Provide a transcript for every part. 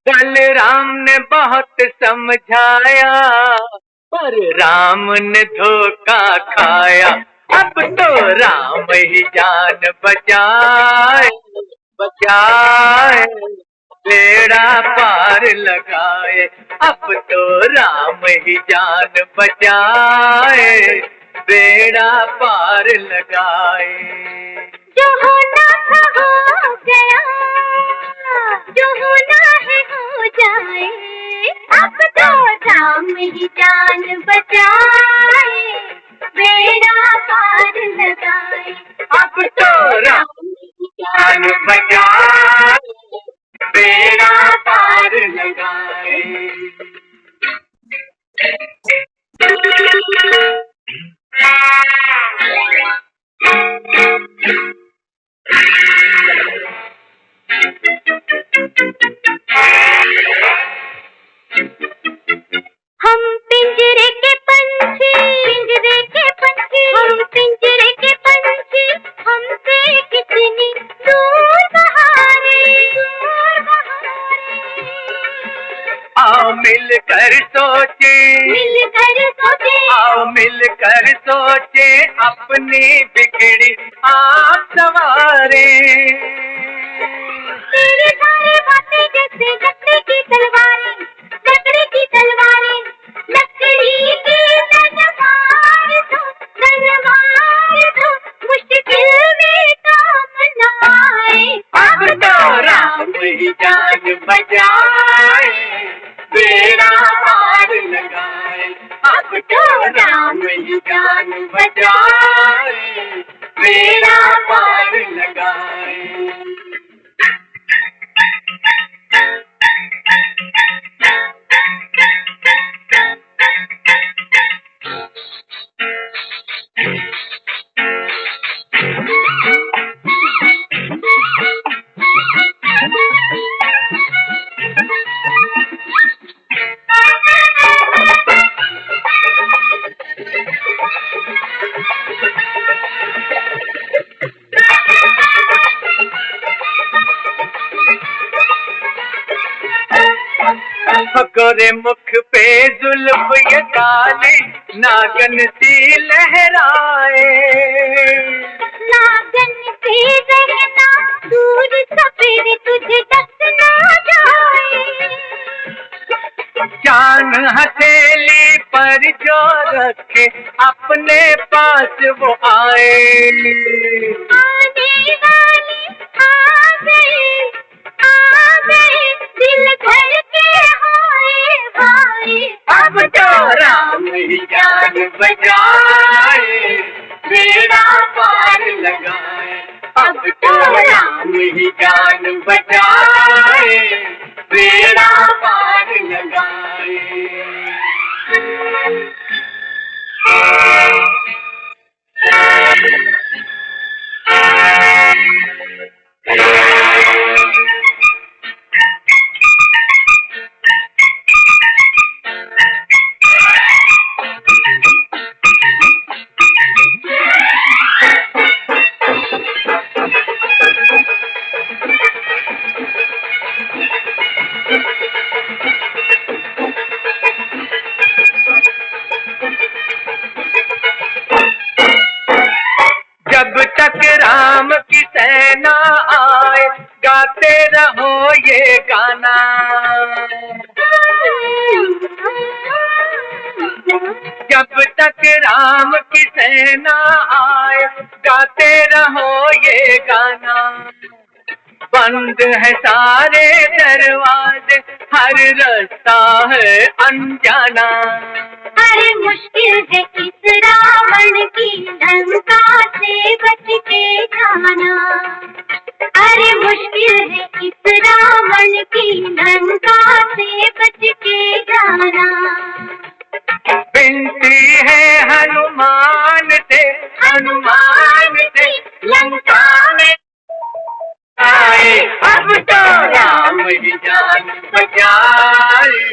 बलराम ने बहुत समझाया पर राम ने धोखा खाया। अब तो राम ही जान बचाए बचाए, बेड़ा पार लगाए। अब तो राम ही जान बचाए, बेड़ा पार लगाए। जो होना था हो गया, जो होना है हो जाए। अब तो राम ही जान बचाए, बेड़ा पार लगाए। अब तो राम ही जान बचाए, बेड़ा पार लगाए। हम पिंजरे के पंछी, पिंजरे के पंछी, हम पिंजरे के पंछी, हमसे कितनी दूर बहारे, दूर बहारे। आओ मिलकर सोचे, मिलकर सोचे, आओ मिलकर सोचे, अपनी बिगड़ी आप सवारे। तेरी सारी बातें जैसे लकड़ी की तलवारें, लकड़ी की तलवारें, लकड़ी की तलवार दो, तलवार दो, मुश्किल में काम न आए। अब तो राम ही जान बचाए, बेड़ा पार लगाए। अब तो राम ही जान बचाए, बेड़ा पार लगाए। गोरे मुख पे जुल्फ ये काली नागन सी लहराए। नागन से रहना दूर, सफेद तुझे डस ना जाए। जान हथेली पर जो रखे, अपने पास वो आए। आने वाली आ गई, आ गई, दिल धड़ के हाय हाय। अब तो राम ही जान बचाए, बेड़ा पार लगाए। अब तो राम ही जान बचाए, बेड़ा पार लगाए। जब तक राम की सेना आए, गाते रहो ये गाना। जब तक राम की सेना आए, गाते रहो ये गाना। बंद है सारे दरवाजे, हर रास्ता है अनजाना। अरे मुश्किल है इस रावण की लंका से बच के जाना। अरे मुश्किल है इस रावण की लंका से बच के जाना। विनती है हनुमान से, हनुमान से, लंका में आए। अब तो राम ही जान बचाए,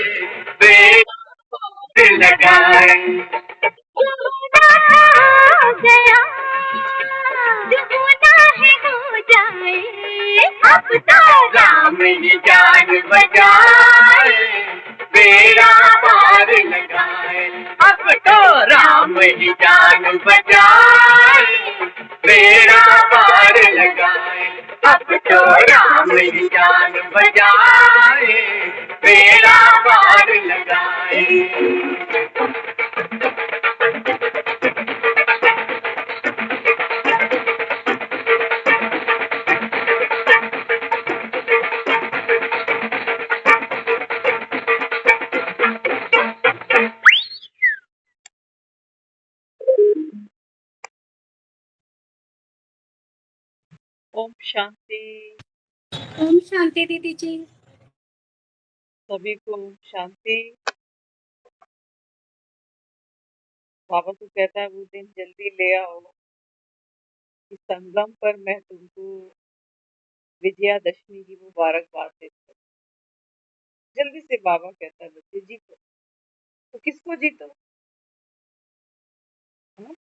बेड़ा पार लगाए। जो होना हो गया, जो होना है हो जाए। अब तो राम ही जान बचाए, बेड़ा पार लगाए। अब तो राम ही जान बचाए, बेड़ा पार लगाए। अब तो राम ही जान बचाए, बेड़ा पार लगाए। ओम शांति। ओम शांति दीदी जी। सभी को ओम शांति। बाबा तो कहता है वो दिन जल्दी ले आओ कि संगम पर मैं तुमको विजयादशमी की मुबारकबाद देता हूँ। जल्दी से बाबा कहता है बच्चे जीतो। तो किसको जीतो? है?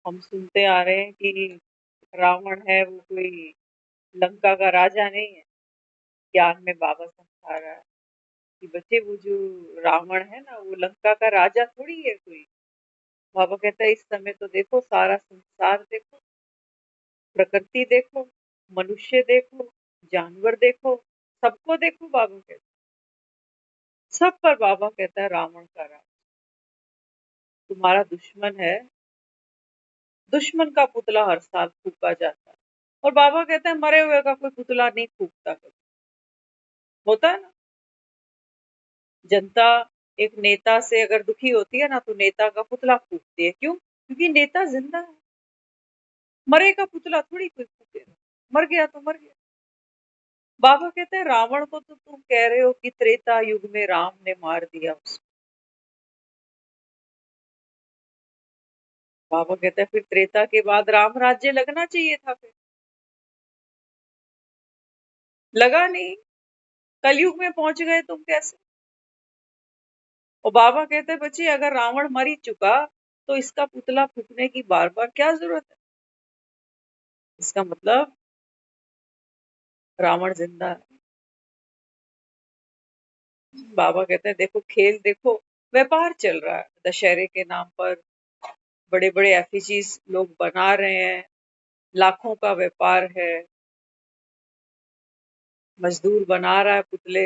हम सुनते आ रहे हैं कि रावण है वो कोई लंका का राजा नहीं है। ज्ञान में बाबा समझा रहा है कि बच्चे वो जो रावण है ना वो लंका का राजा थोड़ी है कोई। बाबा कहता है इस समय तो देखो सारा संसार देखो, प्रकृति देखो, मनुष्य देखो, जानवर देखो, सबको देखो। बाबा कहता है सब पर बाबा कहता है रावण का राज। तुम्हारा दुश्मन है, दुश्मन का पुतला हर साल फूका जाता है। और बाबा कहते हैं मरे हुए का कोई पुतला नहीं फूकता कभी। होता है ना, जनता एक नेता से अगर दुखी होती है ना तो नेता का पुतला फूकती है। क्यों? क्योंकि नेता जिंदा है। मरे का पुतला थोड़ी कोई फूकेगा, मर गया तो मर गया। बाबा कहते हैं रावण को तो तुम कह रहे हो कि त्रेता युग में राम ने मार दिया उसको। बाबा कहते हैं फिर त्रेता के बाद राम राज्य लगना चाहिए था, फिर लगा नहीं। कलयुग में पहुंच गए तुम कैसे? और बाबा कहते हैं बच्चे अगर रावण मर ही चुका तो इसका पुतला फूकने की बार बार क्या जरूरत है? इसका मतलब रावण जिंदा है। बाबा कहते हैं देखो खेल देखो, व्यापार चल रहा है दशहरे के नाम पर। बड़े बड़े एफिजीज लोग बना रहे हैं, लाखों का व्यापार है। मजदूर बना रहा है पुतले,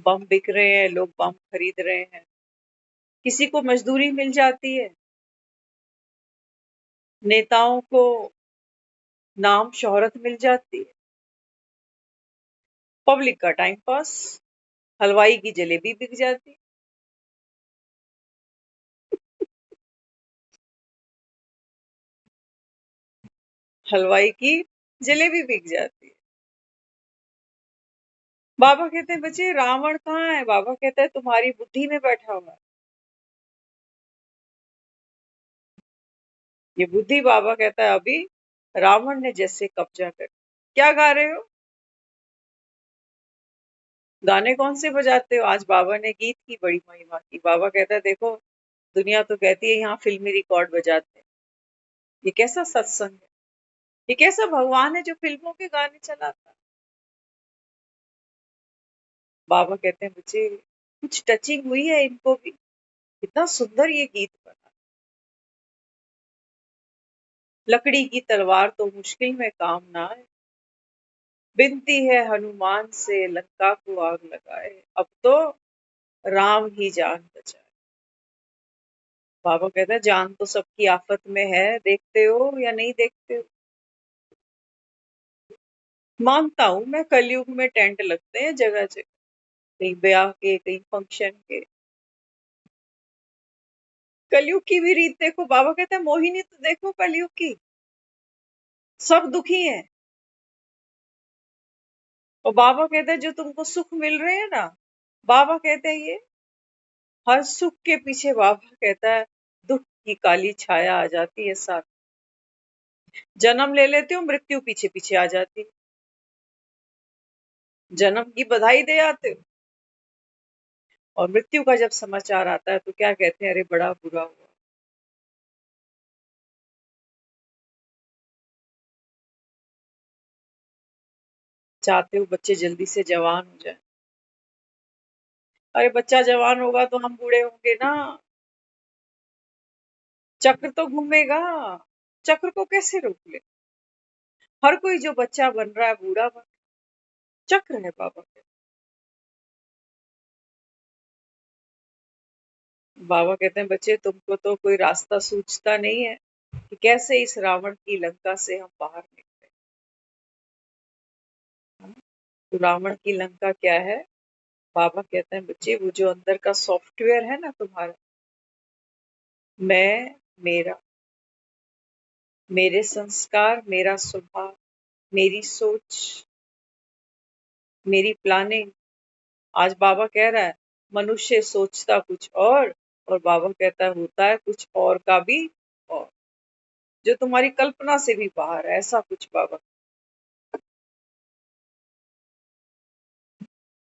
बम बिक रहे हैं, लोग बम खरीद रहे हैं। किसी को मजदूरी मिल जाती है, नेताओं को नाम शोहरत मिल जाती है, पब्लिक का टाइम पास, हलवाई की जलेबी बिक जाती है। हलवाई की जलेबी बिक जाती है। बाबा कहते हैं बच्चे रावण कहाँ है? बाबा कहता है तुम्हारी बुद्धि में बैठा हुआ है। ये बुद्धि बाबा कहता है अभी रावण ने जैसे कब्जा कर। क्या गा रहे हो? गाने कौन से बजाते हो? आज बाबा ने गीत की बड़ी महिमा की। बाबा कहता है देखो दुनिया तो कहती है यहाँ फिल्मी रिकॉर्ड बजाते हैं। ये कैसा सत्संग है? ये कैसा भगवान है जो फिल्मों के गाने चलाता है? बाबा कहते हैं बच्चे कुछ टचिंग हुई है इनको भी। कितना सुंदर ये गीत बना। लकड़ी की तलवार तो मुश्किल में काम ना आए, बिनती है हनुमान से लंका को आग लगाए। अब तो राम ही जान बचाए। बाबा कहता है जान तो सबकी आफत में है, देखते हो या नहीं देखते हो? मानता हूं मैं कलयुग में टेंट लगते हैं जगह जगह, कहीं ब्याह के कहीं फंक्शन के। कलयुग की भी रीत देखो। बाबा कहता है मोहिनी तो देखो कलयुग की, सब दुखी हैं। और बाबा कहते हैं जो तुमको सुख मिल रहे हैं ना, बाबा कहते हैं ये हर सुख के पीछे बाबा कहता है दुख की काली छाया आ जाती है साथ। जन्म ले लेते हो, मृत्यु पीछे पीछे आ जाती है। जन्म की बधाई दे आते हो और मृत्यु का जब समाचार आता है तो क्या कहते हैं? अरे बड़ा बुरा हुआ। चाहते हो बच्चे जल्दी से जवान हो जाए। अरे बच्चा जवान होगा तो हम बूढ़े होंगे ना, चक्र तो घूमेगा। चक्र को कैसे रोक ले? हर कोई जो बच्चा बन रहा है बूढ़ा बन, चक्र है बाबा के। बाबा कहते हैं बच्चे तुमको तो कोई रास्ता सूझता नहीं है कि कैसे इस रावण की लंका से हम बाहर निकले। तो रावण की लंका क्या है? बाबा कहते हैं बच्चे वो जो अंदर का सॉफ्टवेयर है ना तुम्हारा, मैं, मेरा, मेरे संस्कार, मेरा स्वभाव, मेरी सोच, मेरी प्लानिंग। आज बाबा कह रहा है मनुष्य सोचता कुछ और बाबा कहता है होता है कुछ और का भी और, जो तुम्हारी कल्पना से भी बाहर है, ऐसा कुछ बाबा।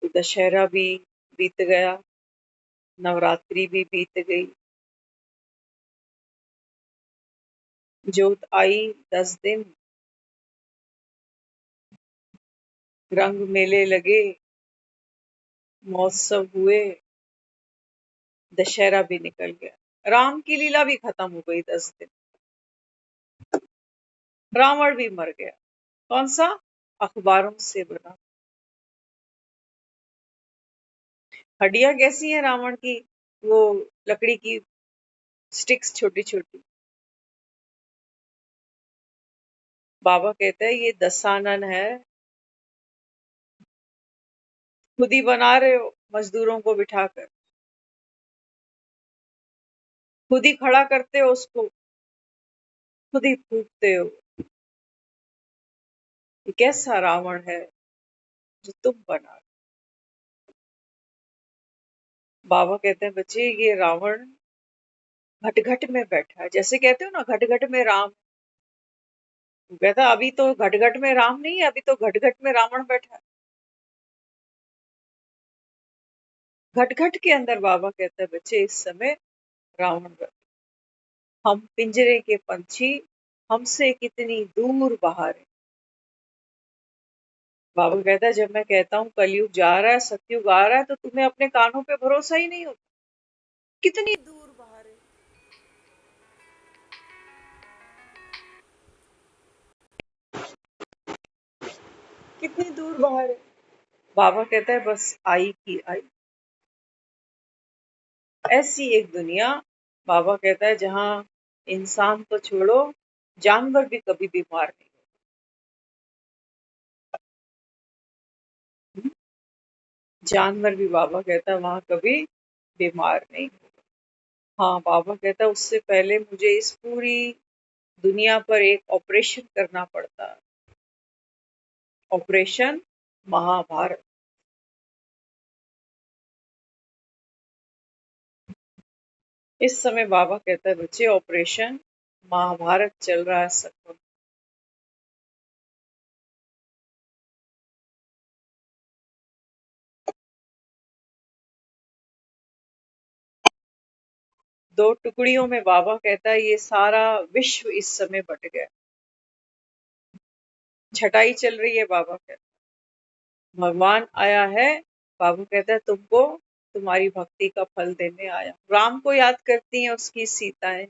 तो दशहरा भी बीत गया, नवरात्रि भी बीत गई, जोत आई 10 दिन, रंग मेले लगे, महोत्सव हुए, दशहरा भी निकल गया, राम की लीला भी खत्म हो गई 10 दिन, रावण भी मर गया। कौन सा? अखबारों से बना। हड्डियां कैसी हैं रावण की? वो लकड़ी की स्टिक्स छोटी छोटी। बाबा कहते हैं ये दसानन है, खुद ही बना रहे हो मजदूरों को बिठाकर, खुद ही खड़ा करते हो उसको, खुद ही फूकते हो। ये कैसा रावण है जो तुम बना रहे हो? बाबा कहते हैं बच्चे ये रावण घट घट में बैठा है, जैसे कहते हो ना घट घट में राम। वो कहता अभी तो घट घट में राम नहीं है, अभी तो घट घट में रावण बैठा है। घट घट के अंदर बाबा कहता है बच्चे इस समय रावण बैठा। हम पिंजरे के पंछी हमसे कितनी दूर बाहर है। बाबा कहता है जब मैं कहता हूँ कलयुग जा रहा है, सतयुग आ रहा है, तो तुम्हें अपने कानों पे भरोसा ही नहीं होता। कितनी दूर बाहर है। कितनी दूर बाहर है। बाबा कहता है बस आई की आई। ऐसी एक दुनिया, बाबा कहता है जहां इंसान तो छोड़ो, जानवर भी कभी बीमार नहीं होते। जानवर भी बाबा कहता है वहां कभी बीमार नहीं होते। हाँ बाबा कहता है उससे पहले मुझे इस पूरी दुनिया पर एक ऑपरेशन करना पड़ता है, ऑपरेशन महाभारत। इस समय बाबा कहता है बच्चे ऑपरेशन महाभारत चल रहा है सब। 2 टुकड़ियों में बाबा कहता है ये सारा विश्व इस समय बट गया। छटाई चल रही है। बाबा कहता है भगवान आया है। बाबा कहता है तुमको तुम्हारी भक्ति का फल देने आया। राम को याद करती हैं उसकी सीताएं,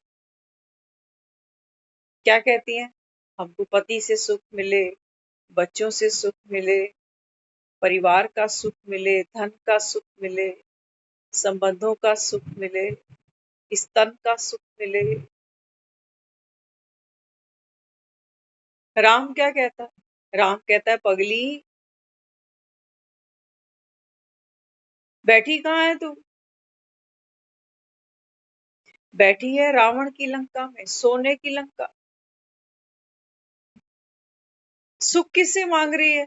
क्या कहती हैं? हमको पति से सुख मिले, बच्चों से सुख मिले, परिवार का सुख मिले, धन का सुख मिले, संबंधों का सुख मिले, स्तन का सुख मिले। राम क्या कहता? राम कहता है पगली बैठी कहाँ है तू? बैठी है रावण की लंका में, सोने की लंका। सुख किससे मांग रही है?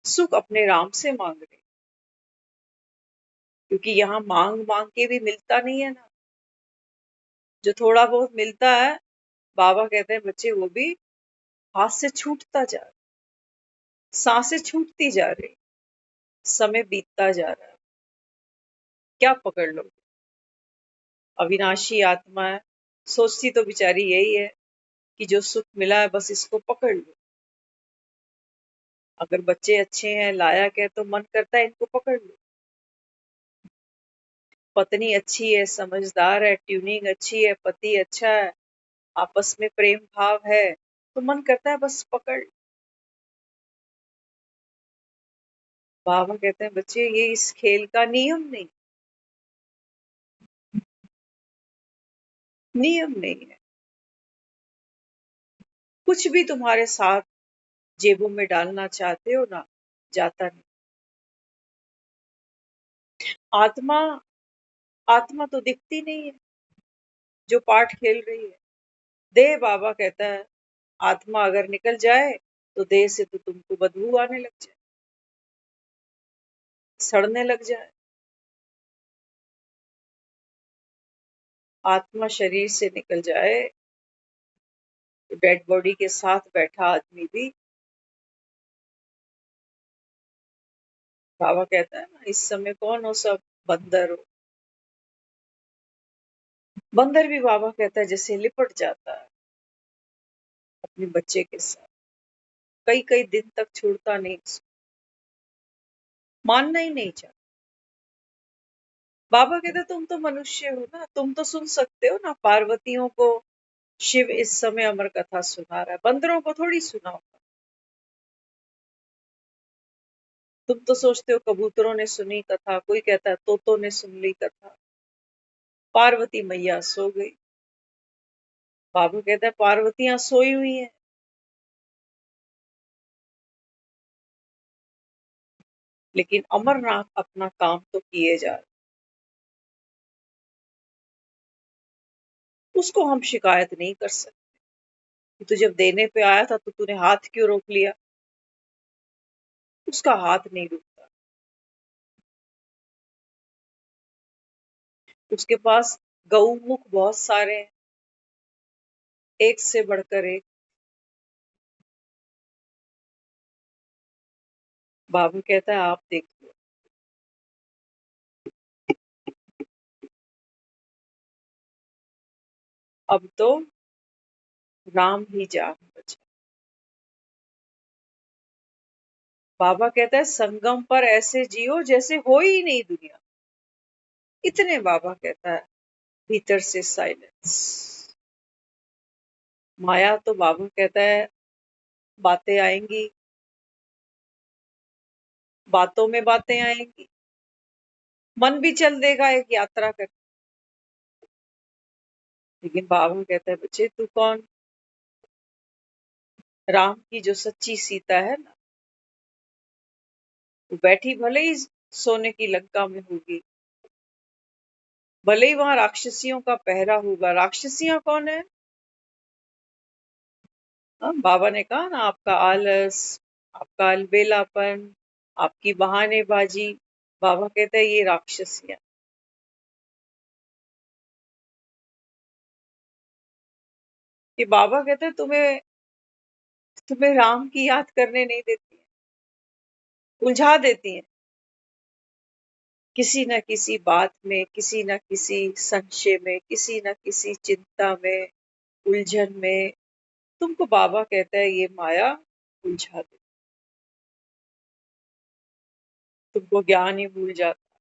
सुख अपने राम से मांग रही है, क्योंकि यहाँ मांग मांग के भी मिलता नहीं है ना। जो थोड़ा बहुत मिलता है, बाबा कहते हैं बच्चे वो भी हाथ से छूटता जा रहा है, सांसें छूटती जा रही, समय बीतता जा रहा है। क्या पकड़ लो? अविनाशी आत्मा है, सोचती तो बेचारी यही है कि जो सुख मिला है बस इसको पकड़ लो। अगर बच्चे अच्छे हैं, लायक है, तो मन करता है इनको पकड़ लो। पत्नी अच्छी है, समझदार है, ट्यूनिंग अच्छी है, पति अच्छा है, आपस में प्रेम भाव है, तो मन करता है बस पकड़। बाबा कहते हैं बच्चे ये इस खेल का नियम नहीं, नियम नहीं है। कुछ भी तुम्हारे साथ जेबों में डालना चाहते हो ना, जाता नहीं। आत्मा, आत्मा तो दिखती नहीं है जो पाठ खेल रही है। देह, बाबा कहता है आत्मा अगर निकल जाए तो देह से तो तुमको बदबू आने लग जाए, सड़ने लग जाए। आत्मा शरीर से निकल जाए तो डेड बॉडी के साथ बैठा आदमी भी, बाबा कहता है ना, इस समय कौन हो, सब बंदर हो। बंदर भी, बाबा कहता है, जैसे लिपट जाता है अपने बच्चे के साथ, कई कई दिन तक छोड़ता नहीं उसको, मानना ही नहीं चाहता। बाबा कहते तुम तो मनुष्य हो ना, तुम तो सुन सकते हो ना, पार्वतियों को शिव इस समय अमर कथा सुना रहा है, बंदरों को थोड़ी सुनाओ। तुम तो सोचते हो कबूतरों ने सुनी कथा, कोई कहता है तोतों ने सुन ली कथा। पार्वती मैया सो गई। बाबा कहता है पार्वतियां सोई हुई हैं, लेकिन अमरनाथ अपना काम तो किए जा रहे। उसको हम शिकायत नहीं कर सकते कि तू जब देने पे आया था तो तूने हाथ क्यों रोक लिया। उसका हाथ नहीं रुकता, उसके पास गौमुख बहुत सारे हैं, एक से बढ़कर एक। बाबू कहता है आप देख लो, अब तो राम ही जान बचा। बाबा कहता है संगम पर ऐसे जियो जैसे हो ही नहीं दुनिया। इतने, बाबा कहता है, भीतर से साइलेंस। माया तो, बाबा कहता है, बातें आएंगी, बातों में बातें आएंगी, मन भी चल देगा एक यात्रा कर। लेकिन बाबा कहता है बच्चे तू कौन, राम की जो सच्ची सीता है ना, वो बैठी भले ही सोने की लंका में होगी, भले ही वहां राक्षसियों का पहरा होगा। राक्षसियां कौन है? हाँ, बाबा ने कहा ना, आपका आलस, आपका अलबेलापन, आपकी बहानेबाजी। बाबा कहते हैं ये राक्षसियां। कि बाबा कहते हैं तुम्हें तुम्हें राम की याद करने नहीं देती है, उलझा देती हैं किसी न किसी बात में, किसी न किसी संशय में, किसी न किसी चिंता में, उलझन में। तुमको बाबा कहता है ये माया उलझा दे, तुमको ज्ञान ही भूल जाता।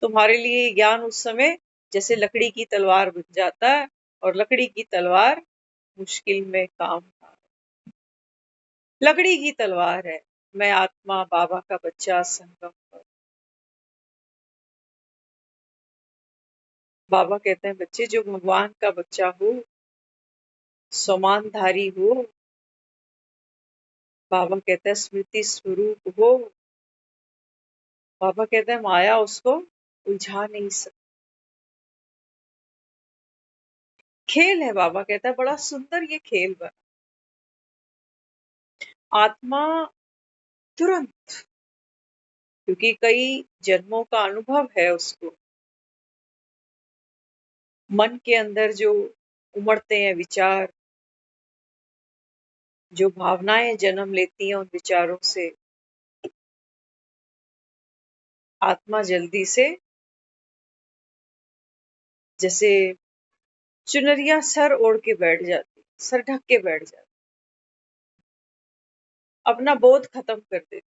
तुम्हारे लिए ये ज्ञान उस समय जैसे लकड़ी की तलवार बन जाता है, और लकड़ी की तलवार मुश्किल में काम का। लकड़ी की तलवार है, मैं आत्मा बाबा का बच्चा संगम पर। बाबा कहते हैं बच्चे जो भगवान का बच्चा हो, समानधारी हो, बाबा कहता है स्मृति स्वरूप हो, बाबा कहता है माया उसको उलझा नहीं सकती। खेल है, बाबा कहता है बड़ा सुंदर ये खेल बना। आत्मा तुरंत, क्योंकि कई जन्मों का अनुभव है उसको, मन के अंदर जो उमड़ते हैं विचार, जो भावनाएं जन्म लेती हैं उन विचारों से, आत्मा जल्दी से, जैसे चुनरिया सर ओढ़ के बैठ जाती, सर ढक के बैठ जाती। अपना बोध खत्म कर देती,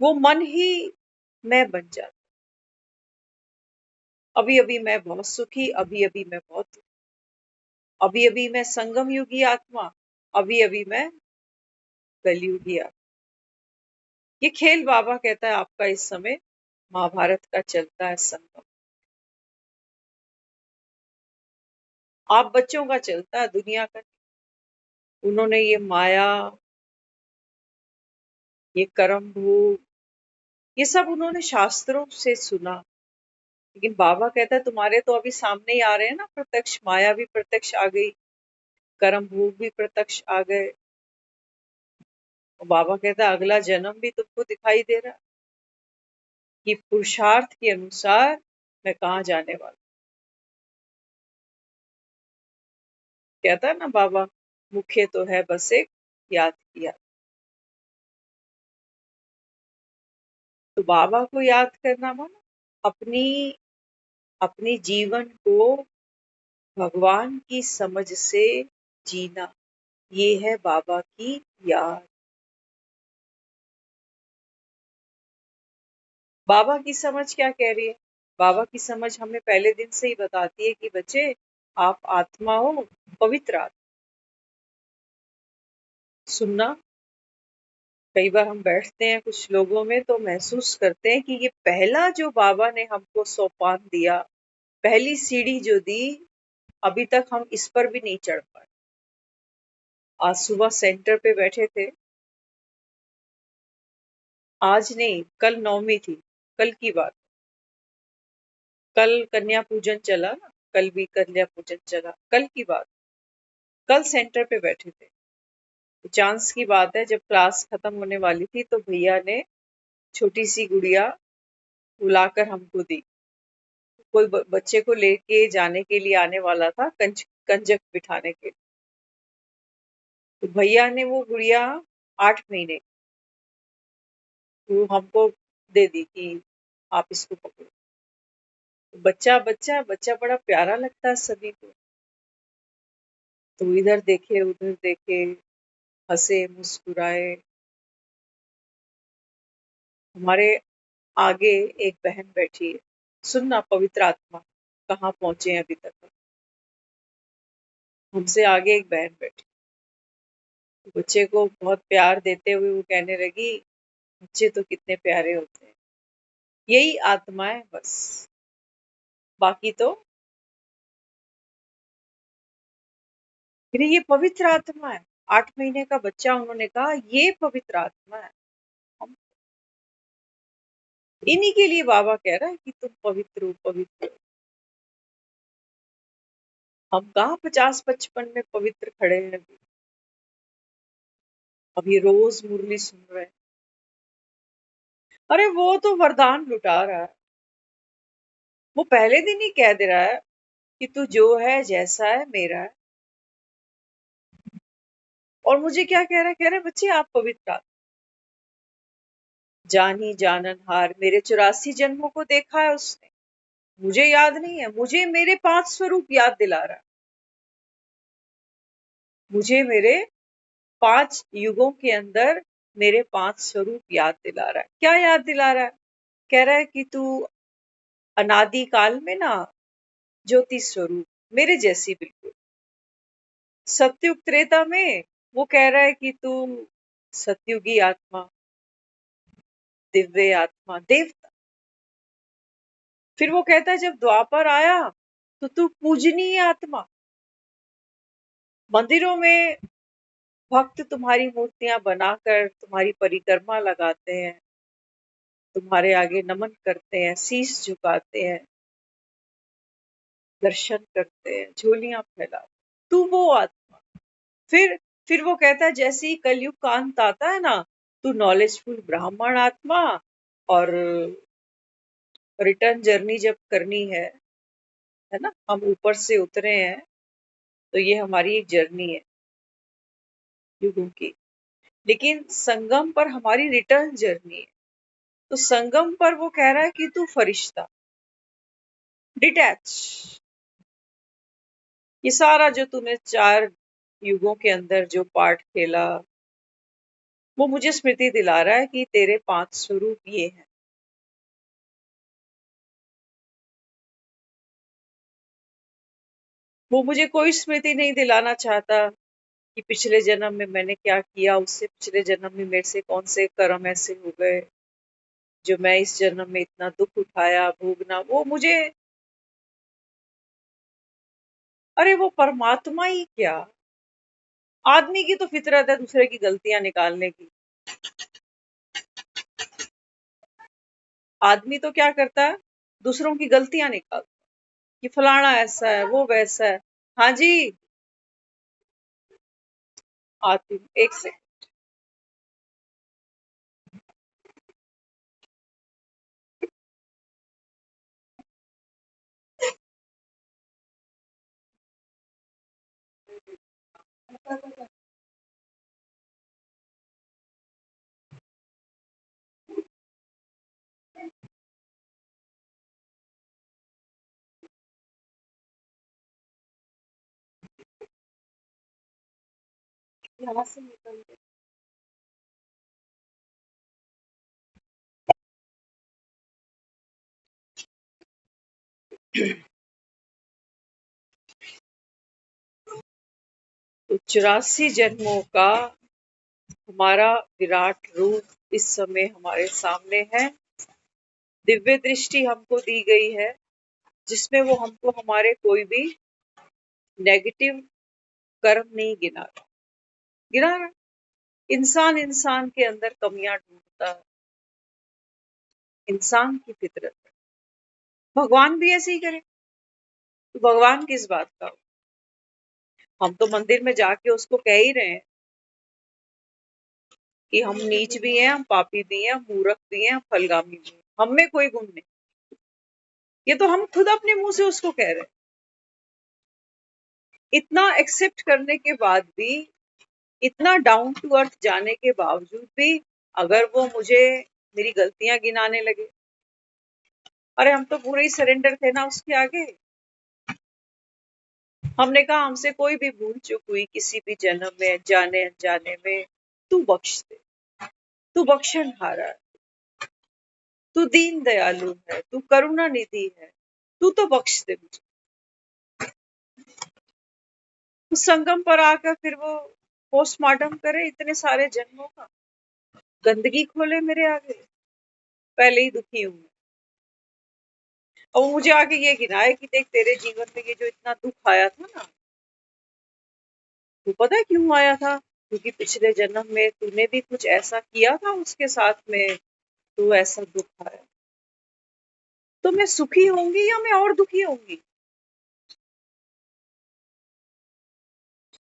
वो मन ही मैं बन जाता। अभी अभी मैं बहुत सुखी, अभी अभी मैं बहुत दुखी, अभी अभी मैं संगम युगी आत्मा, अभी अभी मैं कलयुगी आत्मा। ये खेल बाबा कहता है आपका इस समय महाभारत का चलता है संगम। आप बच्चों का चलता है, दुनिया का। उन्होंने ये माया, ये कर्म भोग, ये सब उन्होंने शास्त्रों से सुना। लेकिन बाबा कहता है तुम्हारे तो अभी सामने ही आ रहे हैं ना प्रत्यक्ष, माया भी प्रत्यक्ष आ गई, कर्म भोग भी प्रत्यक्ष आ गए। और बाबा कहता है अगला जन्म भी तुमको दिखाई दे रहा है कि पुरुषार्थ के अनुसार मैं कहाँ जाने वाला। कहता है ना बाबा, मुख्य तो है बस एक याद किया। तो बाबा को याद करना माना अपनी अपने जीवन को भगवान की समझ से जीना, ये है बाबा की याद। बाबा की समझ क्या कह रही है? बाबा की समझ हमें पहले दिन से ही बताती है कि बच्चे आप आत्मा हो, पवित्र आत्मा। सुनना, कई बार हम बैठते हैं कुछ लोगों में तो महसूस करते हैं कि ये पहला जो बाबा ने हमको सोपान दिया, पहली सीढ़ी जो दी, अभी तक हम इस पर भी नहीं चढ़ पाए। आज सुबह सेंटर पे बैठे थे, आज नहीं कल नवमी थी, कल की बात। कल कन्या पूजन चला ना, कल भी कन्या पूजन चला, कल की बात। कल सेंटर पे बैठे थे, चांस की बात है जब क्लास खत्म होने वाली थी तो भैया ने छोटी सी गुड़िया बुलाकर हमको दी। कोई बच्चे को लेके जाने के लिए आने वाला था, कंजक बिठाने के। तो भैया ने वो गुड़िया 8 महीने वो हमको दे दी कि आप इसको पकड़ो। बच्चा बच्चा बच्चा बड़ा प्यारा लगता है सभी को। तो इधर देखे उधर देखे, हंसे मुस्कुराए। हमारे आगे एक बहन बैठी है, सुनना पवित्र आत्मा कहाँ पहुंचे हैं अभी तक। हमसे आगे एक बहन बैठी, बच्चे को बहुत प्यार देते हुए वो कहने लगी, बच्चे तो कितने प्यारे होते हैं। यही आत्मा है बस, बाकी तो फिर ये पवित्र आत्मा है। 8 महीने का बच्चा, उन्होंने कहा ये पवित्र आत्मा है। हम इन्हीं के लिए बाबा कह रहा है कि तुम पवित्र हो, पवित्र हो। हम कहाँ 50-55 में पवित्र खड़े हैं अभी। अब ये रोज मुरली सुन रहे हैं। अरे वो तो वरदान लुटा रहा है, वो पहले दिन ही कह दे रहा है कि तू जो है जैसा है मेरा है। और मुझे क्या कह रहा है? कह रहा है बच्चे आप पवित्र आत्मा, जानी जाननहार, मेरे 84 जन्मों को देखा है उसने। मुझे याद नहीं है, मुझे मेरे 5 स्वरूप याद दिला रहा है। मुझे मेरे 5 युगों के अंदर मेरे 5 स्वरूप याद दिला रहा है। क्या याद दिला रहा है? कह रहा है कि तू अनादि काल में ना ज्योति स्वरूप, मेरे जैसी बिल्कुल। सतयुग त्रेता में वो कह रहा है कि तू सतयुगी आत्मा, दिव्य आत्मा, देवता। फिर वो कहता है जब द्वापर आया तो तू पूजनीय आत्मा। मंदिरों में भक्त तुम्हारी मूर्तियां बनाकर तुम्हारी परिक्रमा लगाते हैं, तुम्हारे आगे नमन करते हैं, शीश झुकाते हैं, दर्शन करते हैं, झोलियां फैलाते। तू वो आत्मा। फिर वो कहता है जैसे ही कलयुग का अंत आता है ना, तू नॉलेजफुल ब्राह्मण आत्मा। और रिटर्न जर्नी जब करनी है ना, हम ऊपर से उतरे हैं तो ये हमारी एक जर्नी है युगों की। लेकिन संगम पर हमारी रिटर्न जर्नी है। तो संगम पर वो कह रहा है कि तू फरिश्ता, डिटैच। ये सारा जो तूने 4 युगों के अंदर जो पार्ट खेला, वो मुझे स्मृति दिला रहा है कि तेरे 5 स्वरूप ये हैं। वो मुझे कोई स्मृति नहीं दिलाना चाहता कि पिछले जन्म में मैंने क्या किया, उससे पिछले जन्म में मेरे से कौन से कर्म ऐसे हो गए जो मैं इस जन्म में इतना दुख उठाया, भोगना। वो मुझे, अरे वो परमात्मा ही क्या, आदमी की तो फितरत है दूसरे की गलतियां निकालने की। आदमी तो क्या करता है, दूसरों की गलतियां निकालता है कि फलाना ऐसा है, वो वैसा है। हाँ जी, आती हूँ, एक से। यहाँ से निकल गए। तो 84 जन्मों का हमारा विराट रूप इस समय हमारे सामने है। दिव्य दृष्टि हमको दी गई है जिसमें वो हमको हमारे कोई भी नेगेटिव कर्म नहीं गिना रहा। इंसान इंसान के अंदर कमियां ढूंढता है, इंसान की फितरत है। भगवान भी ऐसे ही करे तो भगवान किस बात का हो? हम तो मंदिर में जाके उसको कह ही रहे हैं कि हम नीच भी हैं, हम पापी भी हैं, हम मूर्ख भी हैं, हम फलगामी भी हैं, हम में कोई गुण नहीं। ये तो हम खुद अपने मुंह से उसको कह रहे हैं। इतना एक्सेप्ट करने के बाद भी, इतना डाउन टू अर्थ जाने के बावजूद भी, अगर वो मुझे मेरी गलतियां गिनाने लगे, अरे हम तो पूरे ही सरेंडर थे ना उसके आगे। हमने कहा हमसे कोई भी भूल चूक हुई किसी भी जन्म में, जाने अनजाने में, तू बख्श दे, तू बख्शनहारा है, तू दीन दयालु है, तू करुणा निधि है, तू तो बख्श दे मुझे। उस संगम पर आकर फिर वो पोस्टमार्टम करे इतने सारे जन्मों का, गंदगी खोले मेरे आगे। पहले ही दुखी हूं मैं, और वो मुझे आगे ये गिनाए कि देख तेरे जीवन में ये जो इतना दुख आया था ना, तू पता है क्यों आया था? क्योंकि पिछले जन्म में तूने भी कुछ ऐसा किया था उसके साथ में, तो ऐसा दुख आया। तो मैं सुखी होंगी या मैं और दुखी होंगी?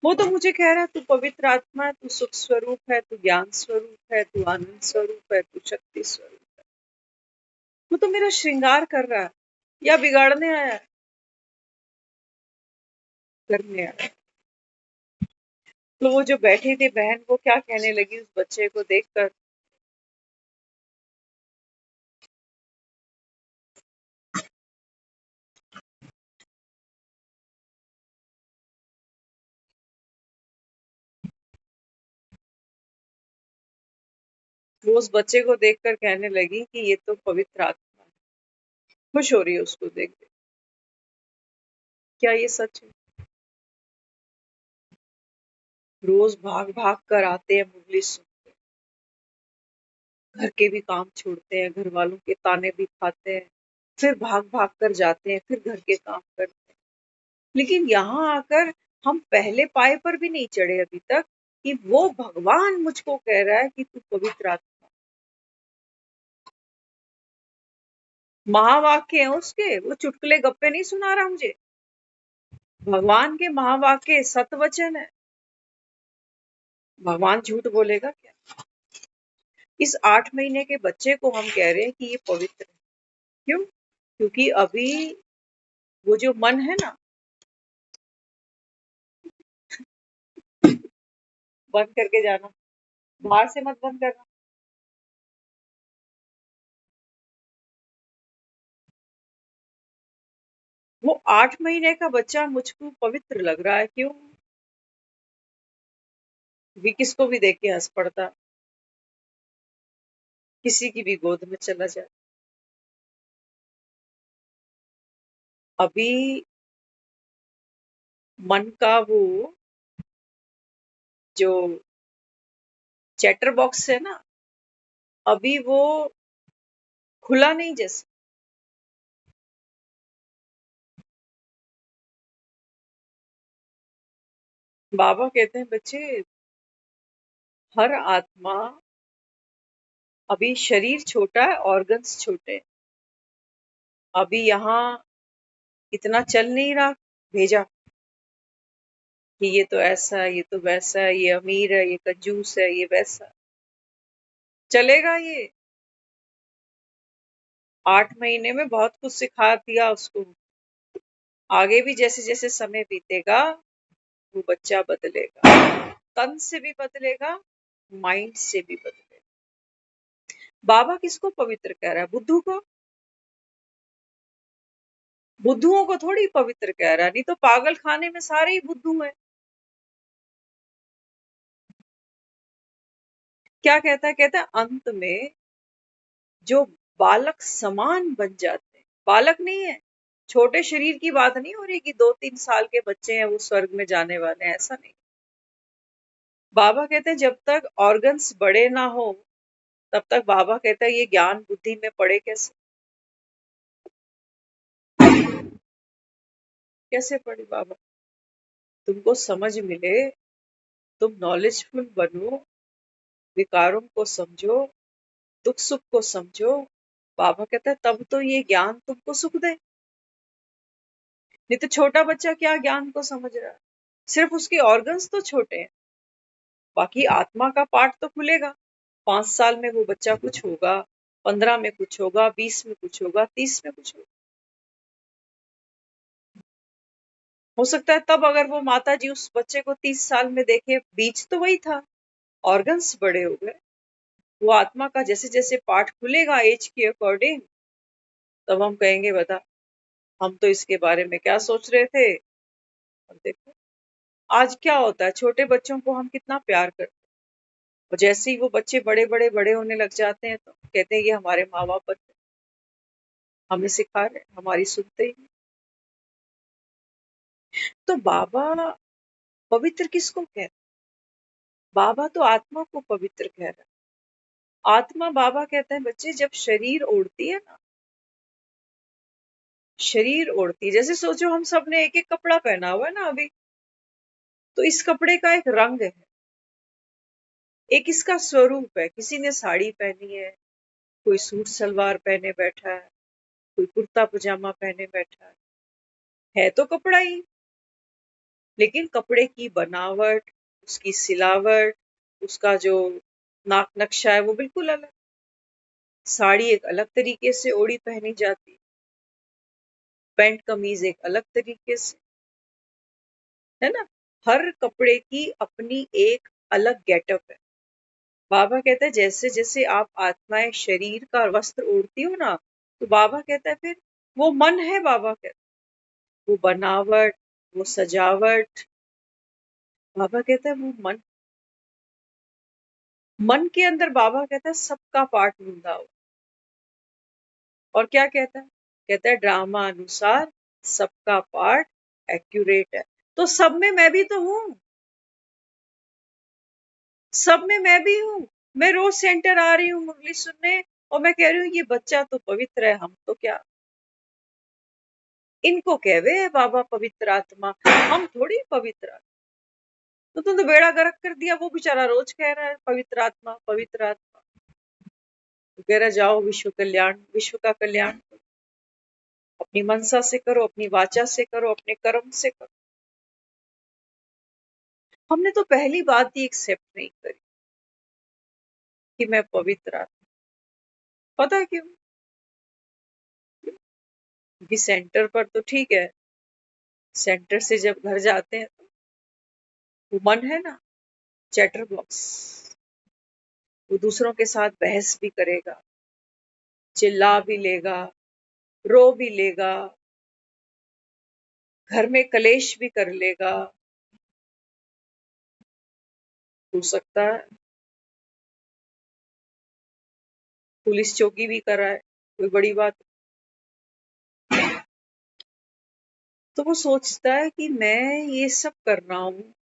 वो तो मुझे कह रहा है तू पवित्र आत्मा है, तू सुख स्वरूप है, तू ज्ञान स्वरूप है, तू आनंद स्वरूप है, तू शक्ति स्वरूप है। वो तो मेरा श्रृंगार कर रहा है, या बिगाड़ने आया है? करने आया है। तो वो जो बैठी थी बहन, वो क्या कहने लगी उस बच्चे को देखकर, वो उस बच्चे को देखकर कहने लगी कि ये तो पवित्र आत्मा है। खुश हो रही है उसको देख देख। क्या ये सच है? रोज भाग भाग कर आते हैं मुरली सुनते हैं, घर के भी काम छोड़ते हैं, घर वालों के ताने भी खाते हैं, फिर भाग भाग कर जाते हैं, फिर घर के काम करते हैं। लेकिन यहाँ आकर हम पहले पाए पर भी नहीं चढ़े अभी तक कि वो भगवान मुझको कह रहा है कि तू पवित्र आत्मा। महावाक्य है उसके, वो चुटकुले गप्पे नहीं सुना रहा मुझे। भगवान के महावाक्य सतवचन है। भगवान झूठ बोलेगा क्या? इस 8 महीने के बच्चे को हम कह रहे हैं कि ये पवित्र है। क्यों? क्योंकि अभी वो जो मन है ना, बंद करके जाना, बाहर से मत बंद करना। वो 8 महीने का बच्चा मुझको पवित्र लग रहा है। क्यों? भी किसको भी देख के हंस पड़ता। किसी की भी गोद में चला जाए। अभी मन का वो जो चैटर बॉक्स है ना, अभी वो खुला नहीं जैसे। बाबा कहते हैं बच्चे, हर आत्मा, अभी शरीर छोटा है, ऑर्गन्स छोटे हैं, अभी यहाँ इतना चल नहीं रहा, भेजा कि ये तो ऐसा है, ये तो वैसा है, ये अमीर है, ये कंजूस है, ये वैसा। चलेगा ये 8 महीने में बहुत कुछ सिखा दिया उसको। आगे भी जैसे जैसे समय बीतेगा वो बच्चा बदलेगा, तन से भी बदलेगा, माइंड से भी बदलेगा। बाबा किसको पवित्र कह रहा है? बुद्धू को? बुद्धुओं को थोड़ी पवित्र कह रहा है, नहीं तो पागल खाने में सारे ही बुद्धू हैं। क्या कहता है? कहता है अंत में जो बालक समान बन जाते हैं, बालक नहीं है, छोटे शरीर की बात नहीं हो रही कि 2-3 साल के बच्चे हैं वो स्वर्ग में जाने वाले हैं, ऐसा नहीं। बाबा कहते हैं जब तक ऑर्गन्स बड़े ना हो तब तक बाबा कहता है ये ज्ञान बुद्धि में पड़े कैसे? कैसे पड़े बाबा? तुमको समझ मिले, तुम नॉलेजफुल बनो, विकारों को समझो, दुख सुख को समझो। बाबा कहता है तब तो ये ज्ञान तुमको सुख दे। नहीं तो छोटा बच्चा क्या ज्ञान को समझ रहा है? सिर्फ उसके ऑर्गन्स तो छोटे हैं, बाकी आत्मा का पार्ट तो खुलेगा। 5 साल में वो बच्चा कुछ होगा, 15 में कुछ होगा, 20 में कुछ होगा, 30 में कुछ होगा। हो सकता है तब अगर वो माता जी उस बच्चे को 30 साल में देखे, बीज तो वही था, ऑर्गन्स बड़े हो गए। वो आत्मा का जैसे जैसे पार्ट खुलेगा एज के अकॉर्डिंग, तब हम कहेंगे बता, हम तो इसके बारे में क्या सोच रहे थे। और देखो आज क्या होता है, छोटे बच्चों को हम कितना प्यार करते हैं, और जैसे ही वो बच्चे बड़े बड़े बड़े होने लग जाते हैं तो कहते हैं ये हमारे माँ बाप बनते हैं, हमें सिखा रहे हैं, हमारी सुनते ही नहीं। तो बाबा पवित्र किसको कहते हैं? बाबा तो आत्मा को पवित्र कह रहा है। आत्मा, बाबा कहते हैं बच्चे, जब शरीर ओढ़ती है ना, शरीर ओढ़ती है, जैसे सोचो हम सब ने एक एक कपड़ा पहना हुआ है ना अभी, तो इस कपड़े का एक रंग है, एक इसका स्वरूप है। किसी ने साड़ी पहनी है, कोई सूट सलवार पहने बैठा है, कोई कुर्ता पजामा पहने बैठा है तो कपड़ा ही। लेकिन कपड़े की बनावट, उसकी सिलावट, उसका जो नाक नक्शा है वो बिल्कुल अलग। साड़ी एक अलग तरीके से ओढ़ी पहनी जाती, पैंट कमीज एक अलग तरीके से, है ना। हर कपड़े की अपनी एक अलग गेटअप है। बाबा कहता है जैसे जैसे आप आत्माएं शरीर का वस्त्र ओढ़ती हो ना, तो बाबा कहता है फिर वो मन है। बाबा कहता है वो बनावट, वो सजावट, बाबा कहता है वो मन, मन के अंदर बाबा कहता है सबका पार्ट ढूंढा हो। और क्या कहता है? कहता है ड्रामा अनुसार सबका पार्ट एक्यूरेट है। तो सब में मैं भी तो हूँ, सब में मैं भी हूँ। मैं रोज सेंटर आ रही हूँ मुरली सुनने, और मैं कह रही हूँ ये बच्चा तो पवित्र है, हम तो क्या। इनको कहवे है बाबा पवित्र आत्मा, हम थोड़ी पवित्र आत्मा। तो तुम तो बेड़ा गर्क कर दिया, वो बेचारा रोज कह रहा है पवित्र आत्मा पवित्र आत्मा। तो कह रहा जाओ विश्व कल्याण, विश्व का कल्याण अपनी मनसा से करो, अपनी वाचा से करो, अपने कर्म से करो। हमने तो पहली बात ही एक्सेप्ट नहीं करी कि मैं पवित्र आत्मा। पता है क्यों? क्योंकि सेंटर पर तो ठीक है, सेंटर से जब घर जाते हैं तो वो मन है ना, चैटर बॉक्स, वो दूसरों के साथ बहस भी करेगा, चिल्ला भी लेगा, रो भी लेगा, घर में कलेश भी कर लेगा। हो सकता है पुलिस चौकी भी करा है, कोई बड़ी बात। तो वो सोचता है कि मैं ये सब कर रहा हूँ,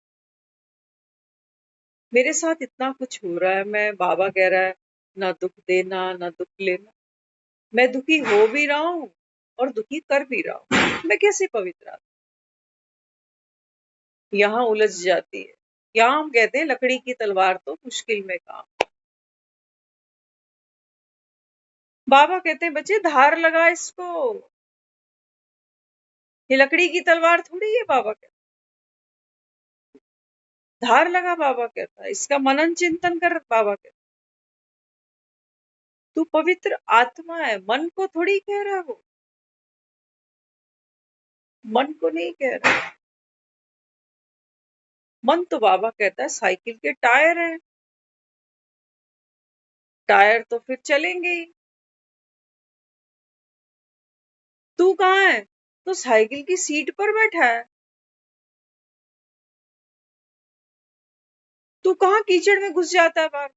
मेरे साथ इतना कुछ हो रहा है, मैं बाबा कह रहा है ना दुख देना ना दुख लेना, मैं दुखी हो भी रहा हूँ और दुखी कर भी रहा हूँ, मैं कैसे पवित्र आत्मा। यहाँ उलझ जाती है। यहाँ हम कहते हैं लकड़ी की तलवार तो मुश्किल में काम। बाबा कहते हैं बच्चे धार लगा इसको, ये लकड़ी की तलवार थोड़ी है। बाबा कहते धार लगा, बाबा कहता है इसका मनन चिंतन कर। बाबा कहता तू पवित्र आत्मा है, मन को थोड़ी कह रहा है वो, मन को नहीं कह रहा। मन तो बाबा कहता है साइकिल के टायर हैं, टायर तो फिर चलेंगे ही। तू कहाँ है? तो साइकिल की सीट पर बैठा है। तू कहाँ कीचड़ में घुस जाता है बार।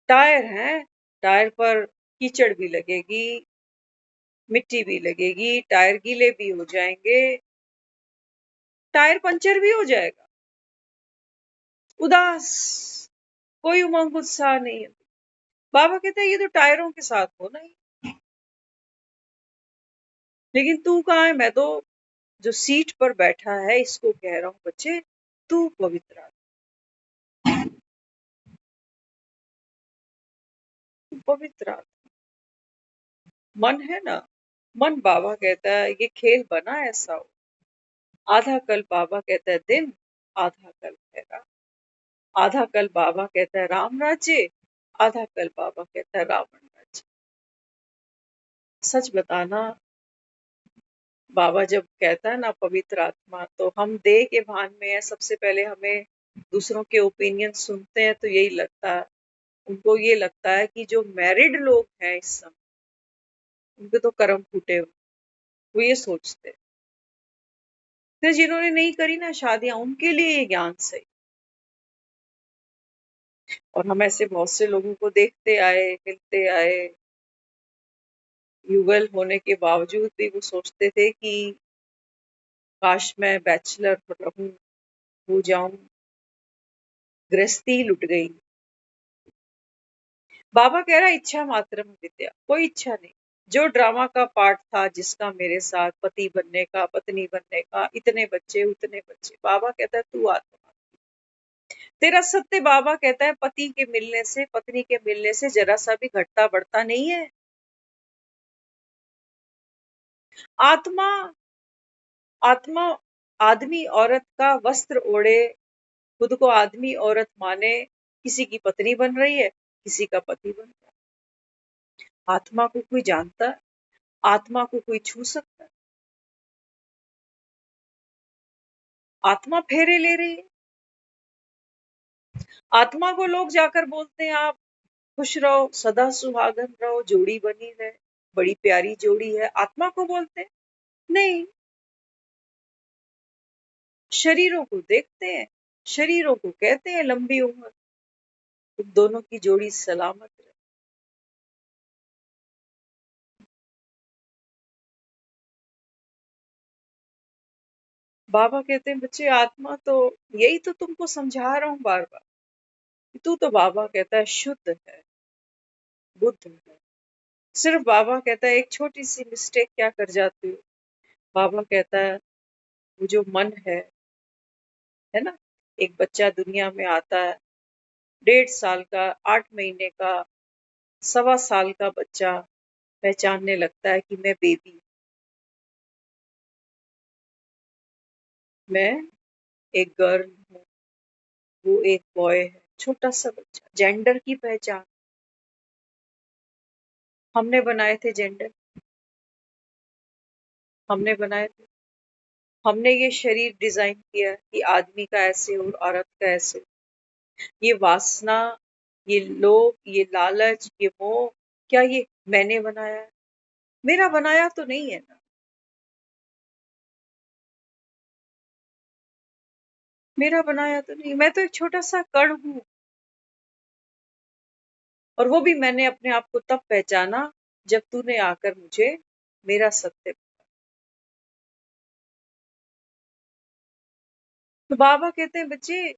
टायर है, टायर पर कीचड़ भी लगेगी, मिट्टी भी लगेगी, टायर गीले भी हो जाएंगे, टायर पंचर भी हो जाएगा। उदास, कोई उमंग उत्साह नहीं है। बाबा कहता है ये तो टायरों के साथ होना ही, लेकिन तू कहाँ है? मैं तो जो सीट पर बैठा है इसको कह रहा हूँ बच्चे तू पवित्र आत्मा, तू पवित्र आत्मा। मन है ना, मन बाबा कहता है ये खेल बना ऐसा हो। आधा कल बाबा कहता है दिन, आधा कल है रात। आधा कल बाबा कहता है राम राज्य, आधा कल बाबा कहता है रावण राज्य। सच बताना, बाबा जब कहता है ना पवित्र आत्मा, तो हम देह के भान में है। सबसे पहले हमें दूसरों के ओपिनियन सुनते हैं तो यही लगता है, उनको ये लगता है कि जो मैरिड लोग हैं इस समय उनके तो कर्म फूटे हुए, वो ये सोचते हैं। फिर जिन्होंने नहीं करी ना शादियां, उनके लिए ये ज्ञान सही। और हम ऐसे बहुत से लोगों को देखते आए, मिलते आए, युगल होने के बावजूद भी वो सोचते थे कि काश मैं बैचलर रहूं, हो जाऊं, गृहस्थी लुट गई। बाबा कह रहा इच्छा मात्र में विद्या, कोई इच्छा नहीं। जो ड्रामा का पार्ट था जिसका मेरे साथ, पति बनने का, पत्नी बनने का, इतने बच्चे उतने बच्चे, बाबा कहता है तू आत्मा, तेरा सत्य। बाबा कहता है पति के मिलने से, पत्नी के मिलने से जरा सा भी घटता बढ़ता नहीं है। आत्मा, आत्मा आदमी औरत का वस्त्र ओढ़े, खुद को आदमी औरत माने, किसी की पत्नी बन रही है, किसी का पति बन रहा है। आत्मा को कोई जानता है? आत्मा को कोई छू सकता है? आत्मा फेरे ले रही है। आत्मा को लोग जाकर बोलते हैं आप खुश रहो, सदा सुहागन रहो, जोड़ी बनी रहे, बड़ी प्यारी जोड़ी है। आत्मा को बोलते हैं? नहीं। शरीरों को देखते हैं, शरीरों को कहते हैं लंबी उम्र, तुम दोनों की जोड़ी सलामत रहे। बाबा कहते हैं बच्चे आत्मा तो, यही तो तुमको समझा रहा हूं बार बार, तू तो बाबा कहता है शुद्ध है, बुद्ध है। सिर्फ बाबा कहता है एक छोटी सी मिस्टेक क्या कर जाती हो। बाबा कहता है वो जो मन है ना, एक बच्चा दुनिया में आता है, 1.5 साल का, 8 महीने का, 1.25 साल का बच्चा पहचानने लगता है कि मैं बेबी, मैं एक गर्ल हूँ, वो एक बॉय है। छोटा सा बच्चा, जेंडर की पहचान हमने बनाए थे, जेंडर हमने बनाए थे। हमने ये शरीर डिजाइन किया कि आदमी का ऐसे और औरत का ऐसे। ये वासना, ये लोभ, ये लालच, ये मोह, क्या ये मैंने बनाया है? मेरा बनाया तो नहीं है ना, मेरा बनाया तो नहीं। मैं तो एक छोटा सा कण हूँ। और वो भी मैंने अपने आप को तब पहचाना जब तूने आकर मुझे मेरा सत्य। तो बाबा कहते हैं बच्चे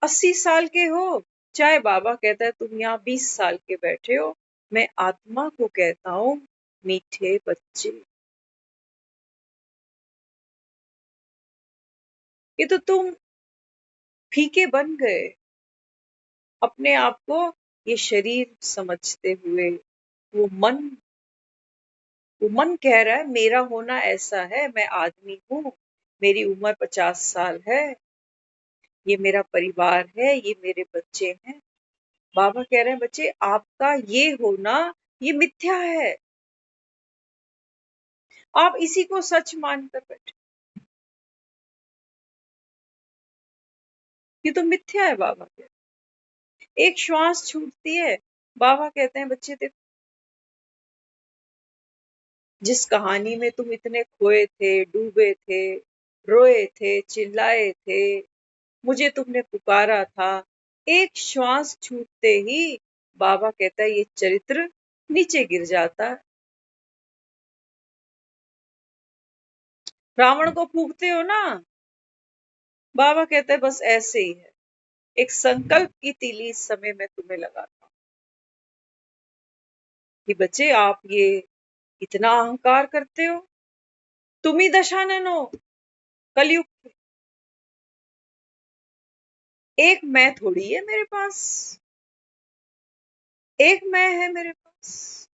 80 साल के हो, चाहे बाबा कहता है तुम यहाँ 20 साल के बैठे हो, मैं आत्मा को कहता हूँ मीठे बच्चे। ये तो तुम फीके बन गए अपने आप को ये शरीर समझते हुए। वो मन वो मन कह रहा है मेरा होना ऐसा है, मैं आदमी हूँ, मेरी उम्र 50 साल है, ये मेरा परिवार है, ये मेरे बच्चे हैं। बाबा कह रहे हैं बच्चे आपका ये होना ये मिथ्या है, आप इसी को सच मानकर बैठे, ये तो मिथ्या है। बाबा कहते हैं एक श्वास छूटती है, बाबा कहते हैं बच्चे देखो जिस कहानी में तुम इतने खोए थे, डूबे थे, रोए थे, चिल्लाए थे, मुझे तुमने पुकारा था, एक श्वास छूटते ही बाबा कहता है ये चरित्र नीचे गिर जाता है। रावण को फूकते हो ना, बाबा कहता है बस ऐसे ही है, एक संकल्प की तीली इस समय में तुम्हें लगाता हूं कि बच्चे आप ये इतना अहंकार करते हो, तुम ही दशानन हो कलयुग के। एक मैं थोड़ी है मेरे पास, एक मैं है मेरे पास।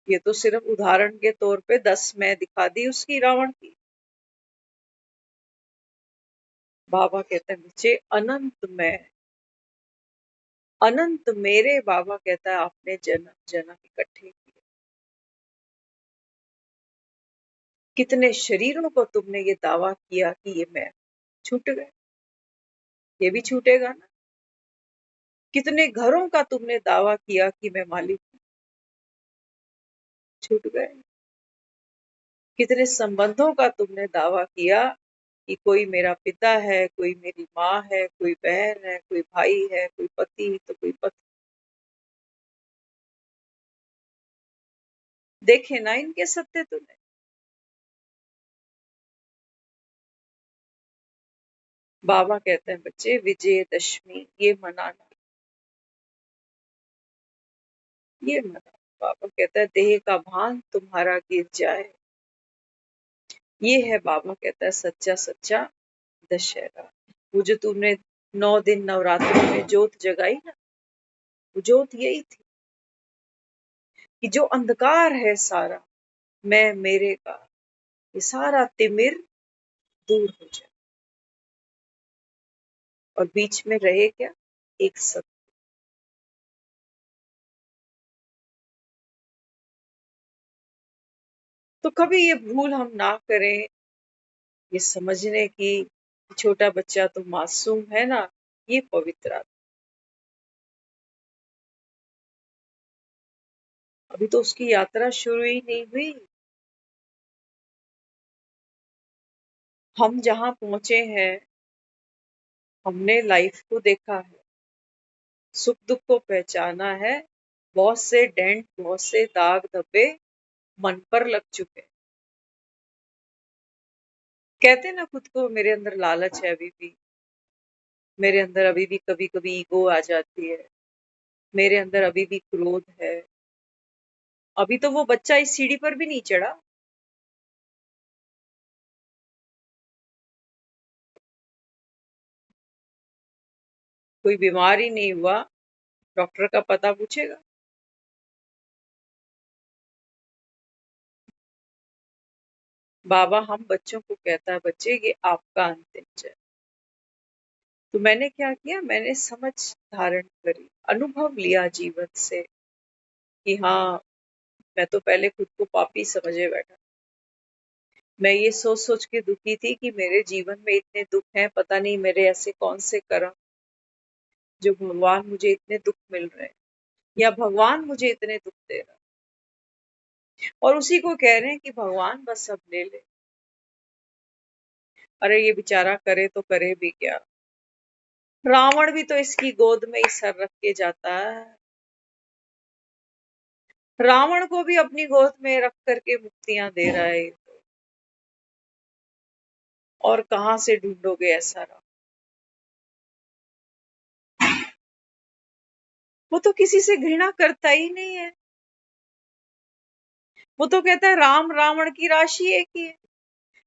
ये तो सिर्फ उदाहरण के तौर पे 10 मैं दिखा दी उसकी, रावण की। बाबा कहते हैं बच्चे अनंत मैं, अनंत मेरे, बाबा कहता है आपने जन्म जन्म इकट्ठे किए, कितने शरीरों को तुमने ये दावा किया कि ये मैं, छूट गए, ये भी छूटेगा ना। कितने घरों का तुमने दावा किया कि मैं मालिक हूं, छूट गए। कितने संबंधों का तुमने दावा किया कि कोई मेरा पिता है, कोई मेरी माँ है, कोई बहन है, कोई भाई है, कोई पति तो कोई पत्नी। देखे ना इनके सत्य तुमने। बाबा कहते हैं बच्चे विजयदशमी ये मनाना, ये मनाना। बाबा कहता है देह का भान तुम्हारा गिर जाए, ये है बाबा कहता है सच्चा सच्चा दशहरा। वो जो तुमने 9 दिन नवरात्रों में जोत जगाई ना, वो जोत यही थी कि जो अंधकार है सारा मैं मेरे का, ये सारा तिमिर दूर हो जाए और बीच में रहे क्या, एक सत्य। तो कभी ये भूल हम ना करें, ये समझने की छोटा बच्चा तो मासूम है ना, ये पवित्र आत्मा। अभी तो उसकी यात्रा शुरू ही नहीं हुई। हम जहां पहुंचे हैं, हमने लाइफ को देखा है, सुख दुख को पहचाना है, बहुत से डेंट, बहुत से दाग धब्बे मन पर लग चुके हैं। कहते ना खुद को मेरे अंदर लालच है अभी भी, मेरे अंदर अभी भी कभी कभी ईगो आ जाती है, मेरे अंदर अभी भी क्रोध है। अभी तो वो बच्चा इस सीढ़ी पर भी नहीं चढ़ा, कोई बीमार ही नहीं हुआ, डॉक्टर का पता पूछेगा। बाबा हम बच्चों को कहता है बच्चे ये आपका अंतिम चरण। तो मैंने क्या किया, मैंने समझ धारण करी, अनुभव लिया जीवन से कि हाँ मैं तो पहले खुद को पापी समझे बैठा, मैं ये सोच सोच के दुखी थी कि मेरे जीवन में इतने दुख हैं, पता नहीं मेरे ऐसे कौन से कर्म जो भगवान मुझे इतने दुख मिल रहे हैं, या भगवान मुझे इतने दुख दे रहा है। और उसी को कह रहे हैं कि भगवान बस सब ले ले। अरे ये बेचारा करे तो करे भी क्या, रावण भी तो इसकी गोद में ही सर रख के जाता है। रावण को भी अपनी गोद में रख करके मुक्तियां दे रहा है। और कहां से ढूंढोगे ऐसा राम? वो तो किसी से घृणा करता ही नहीं है। वो तो कहता है राम रावण की राशि एक ही है।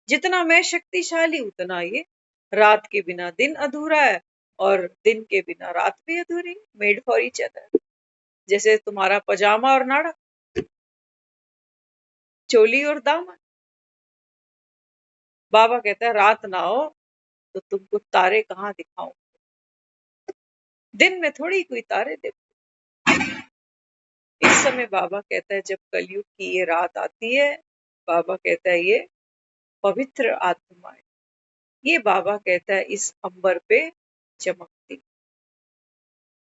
जितना मैं शक्तिशाली उतना ये। रात के बिना दिन अधूरा है और दिन के बिना रात भी अधूरी। Made for each other. जैसे तुम्हारा पजामा और नाड़ा, चोली और दामन। बाबा कहता है रात ना हो तो तुमको तारे कहाँ दिखाऊं। दिन में थोड़ी कोई तारे देखो। इस समय बाबा कहता है जब कलयुग की ये रात आती है, बाबा कहता है ये पवित्र आत्माएं, ये बाबा कहता है इस अंबर पे चमकती।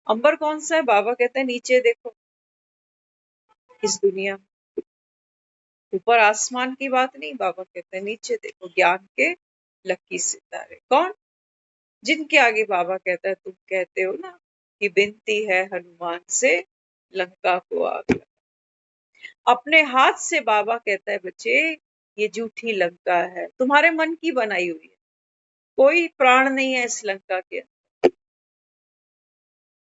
अंबर कौन सा है? बाबा कहता है नीचे देखो, इस दुनिया में। ऊपर आसमान की बात नहीं, बाबा कहते हैं नीचे देखो, ज्ञान के लकी सितारे। कौन? जिनके आगे बाबा कहता है तुम कहते हो ना कि विनती है हनुमान से लंका को आग लगा। अपने हाथ से बाबा कहता है बच्चे ये झूठी लंका है, तुम्हारे मन की बनाई हुई है। कोई प्राण नहीं है इस लंका के।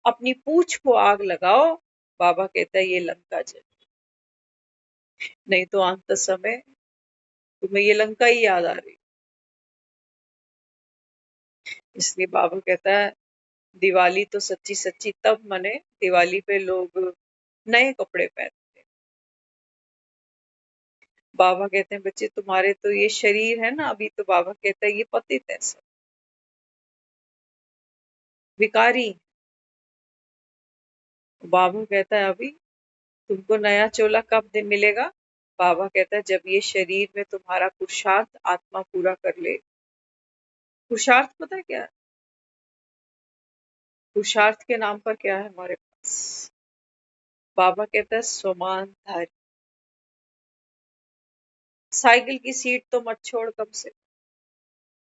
अपनी पूंछ को आग लगाओ, बाबा कहता है ये लंका जल। नहीं तो अंत समय तुम्हें ये लंका ही याद आ रही। इसलिए बाबा कहता है दिवाली तो सच्ची सच्ची तब मने, दिवाली पे लोग नए कपड़े पहनते हैं। बाबा कहते हैं बच्चे तुम्हारे तो ये शरीर है ना, अभी तो बाबा कहता है ये पतित है, सब विकारी। बाबा कहता है अभी तुमको नया चोला कब दिन मिलेगा? बाबा कहता है जब ये शरीर में तुम्हारा पुरुषार्थ आत्मा पूरा कर ले। पुरुषार्थ पता है क्या है? पुरुषार्थ के नाम पर क्या है हमारे पास? बाबा कहता है स्वमान धारी। साइकिल की सीट तो मत छोड़ कम से।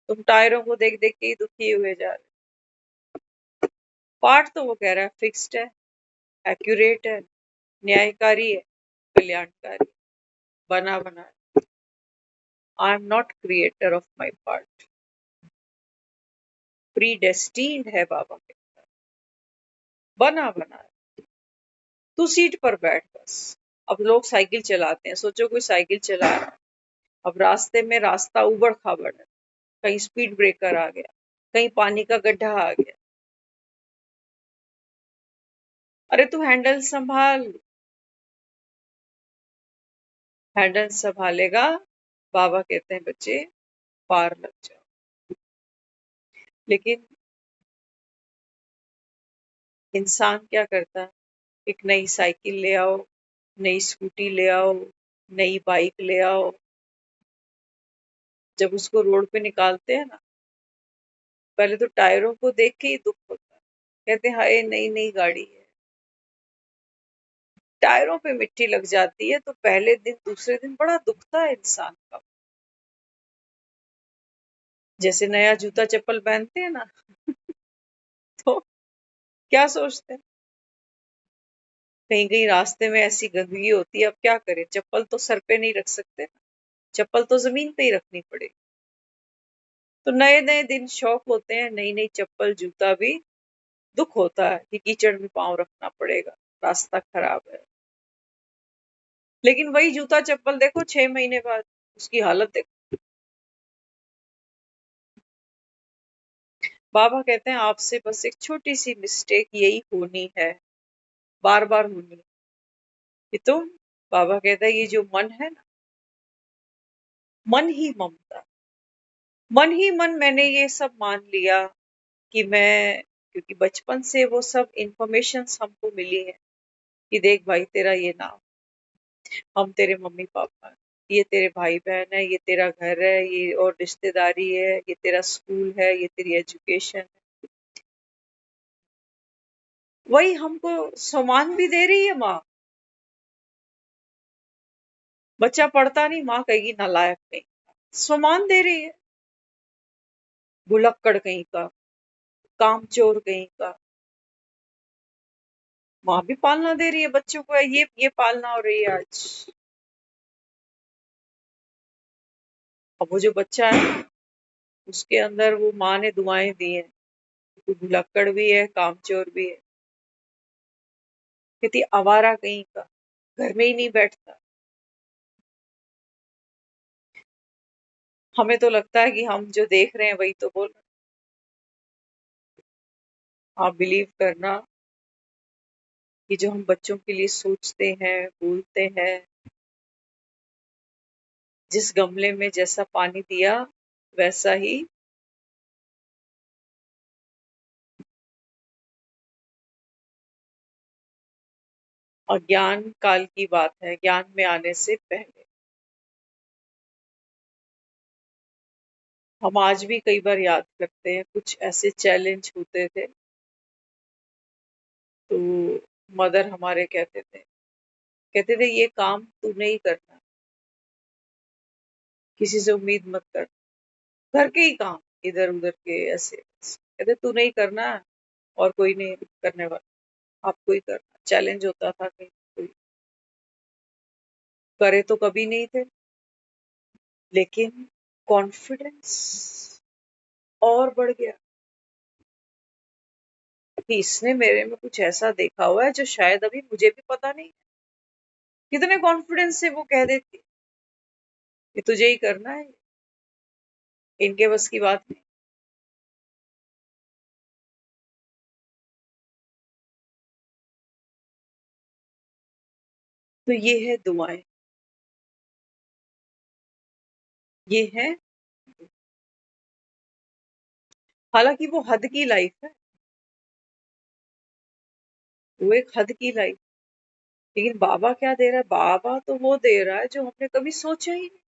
तुम टायरों को देख देख के ही दुखी हुए जा रहे। पार्ट तो वो कह रहा है फिक्स्ड है, एक्यूरेट है, न्यायकारी है, कल्याणकारी, बना बना है। I am not creator of my part. Predestined है बाबा के। बना बना है। तू सीट पर बैठ बस। अब लोग साइकिल चलाते हैं, सोचो कोई साइकिल चला रहा है, अब रास्ते में रास्ता उबड़ खाबड़ है, कहीं स्पीड ब्रेकर आ गया, कहीं पानी का गड्ढा आ गया, अरे तू हैंडल संभाल। हैंडल संभालेगा, बाबा कहते हैं बच्चे पार लग जाओ। लेकिन इंसान क्या करता है? एक नई साइकिल ले आओ, नई स्कूटी ले आओ, नई बाइक ले आओ। जब उसको रोड पे निकालते हैं ना, पहले तो टायरों को देख के ही दुख होता है। कहते हैं हाय नई नई गाड़ी है। टायरों पे मिट्टी लग जाती है तो पहले दिन दूसरे दिन बड़ा दुखता है इंसान का। जैसे नया जूता चप्पल पहनते हैं ना, तो क्या सोचते हैं? कहीं कहीं रास्ते में ऐसी गंदगी होती है, अब क्या करें, चप्पल तो सर पे नहीं रख सकते ना, चप्पल तो जमीन पे ही रखनी पड़ेगी। तो नए नए दिन शौक होते हैं, नई नई चप्पल जूता भी। दुख होता है कि कीचड़ में पाँव रखना पड़ेगा, रास्ता खराब है। लेकिन वही जूता चप्पल देखो 6 महीने बाद उसकी हालत देखो। बाबा कहते हैं आपसे बस एक छोटी सी मिस्टेक यही होनी है, बार बार होनी है कि तुम, बाबा कहता है ये जो मन है ना, मन ही ममता, मन ही मन मैंने ये सब मान लिया कि मैं, क्योंकि बचपन से वो सब इंफॉर्मेशन हमको मिली है कि देख भाई तेरा ये नाम, हम तेरे मम्मी पापा हैं, ये तेरे भाई बहन है, ये तेरा घर है, ये और रिश्तेदारी है, ये तेरा स्कूल है, ये तेरी एजुकेशन है। वही हमको सम्मान भी दे रही है माँ। बच्चा पढ़ता नहीं, माँ कहेगी नालायक नहीं। सम्मान दे रही है, भुलक्कड़ कहीं का। कामचोर कहीं का। माँ भी पालना दे रही है बच्चों को, ये पालना हो रही है आज। अब वो जो बच्चा है उसके अंदर वो माँ ने दुआएं दी हैं, तो भुलक्कड़ भी है, कामचोर भी है, कहती आवारा कहीं का, घर में ही नहीं बैठता। हमें तो लगता है कि हम जो देख रहे हैं वही तो बोल रहे हैं। आप बिलीव करना कि जो हम बच्चों के लिए सोचते हैं, बोलते हैं, जिस गमले में जैसा पानी दिया वैसा ही अज्ञान काल की बात है, ज्ञान में आने से पहले। हम आज भी कई बार याद करते हैं, कुछ ऐसे चैलेंज होते थे तो मदर हमारे कहते थे ये काम तू नहीं करना, किसी से उम्मीद मत कर, घर के ही काम इधर उधर के ऐसे कहते तू नहीं करना और कोई नहीं करने वाला, आपको ही करना। चैलेंज होता था कहीं कोई करे तो कभी नहीं थे, लेकिन कॉन्फिडेंस और बढ़ गया कि इसने मेरे में कुछ ऐसा देखा हुआ है जो शायद अभी मुझे भी पता नहीं। कितने कॉन्फिडेंस से वो कह देती कि तुझे ही करना है, इनके बस की बात नहीं। तो ये है दुआएं, ये है, हालांकि वो हद की लाइफ है, वो एक हद की लाइफ, लेकिन बाबा क्या दे रहा है? बाबा तो वो दे रहा है जो हमने कभी सोचा ही नहीं।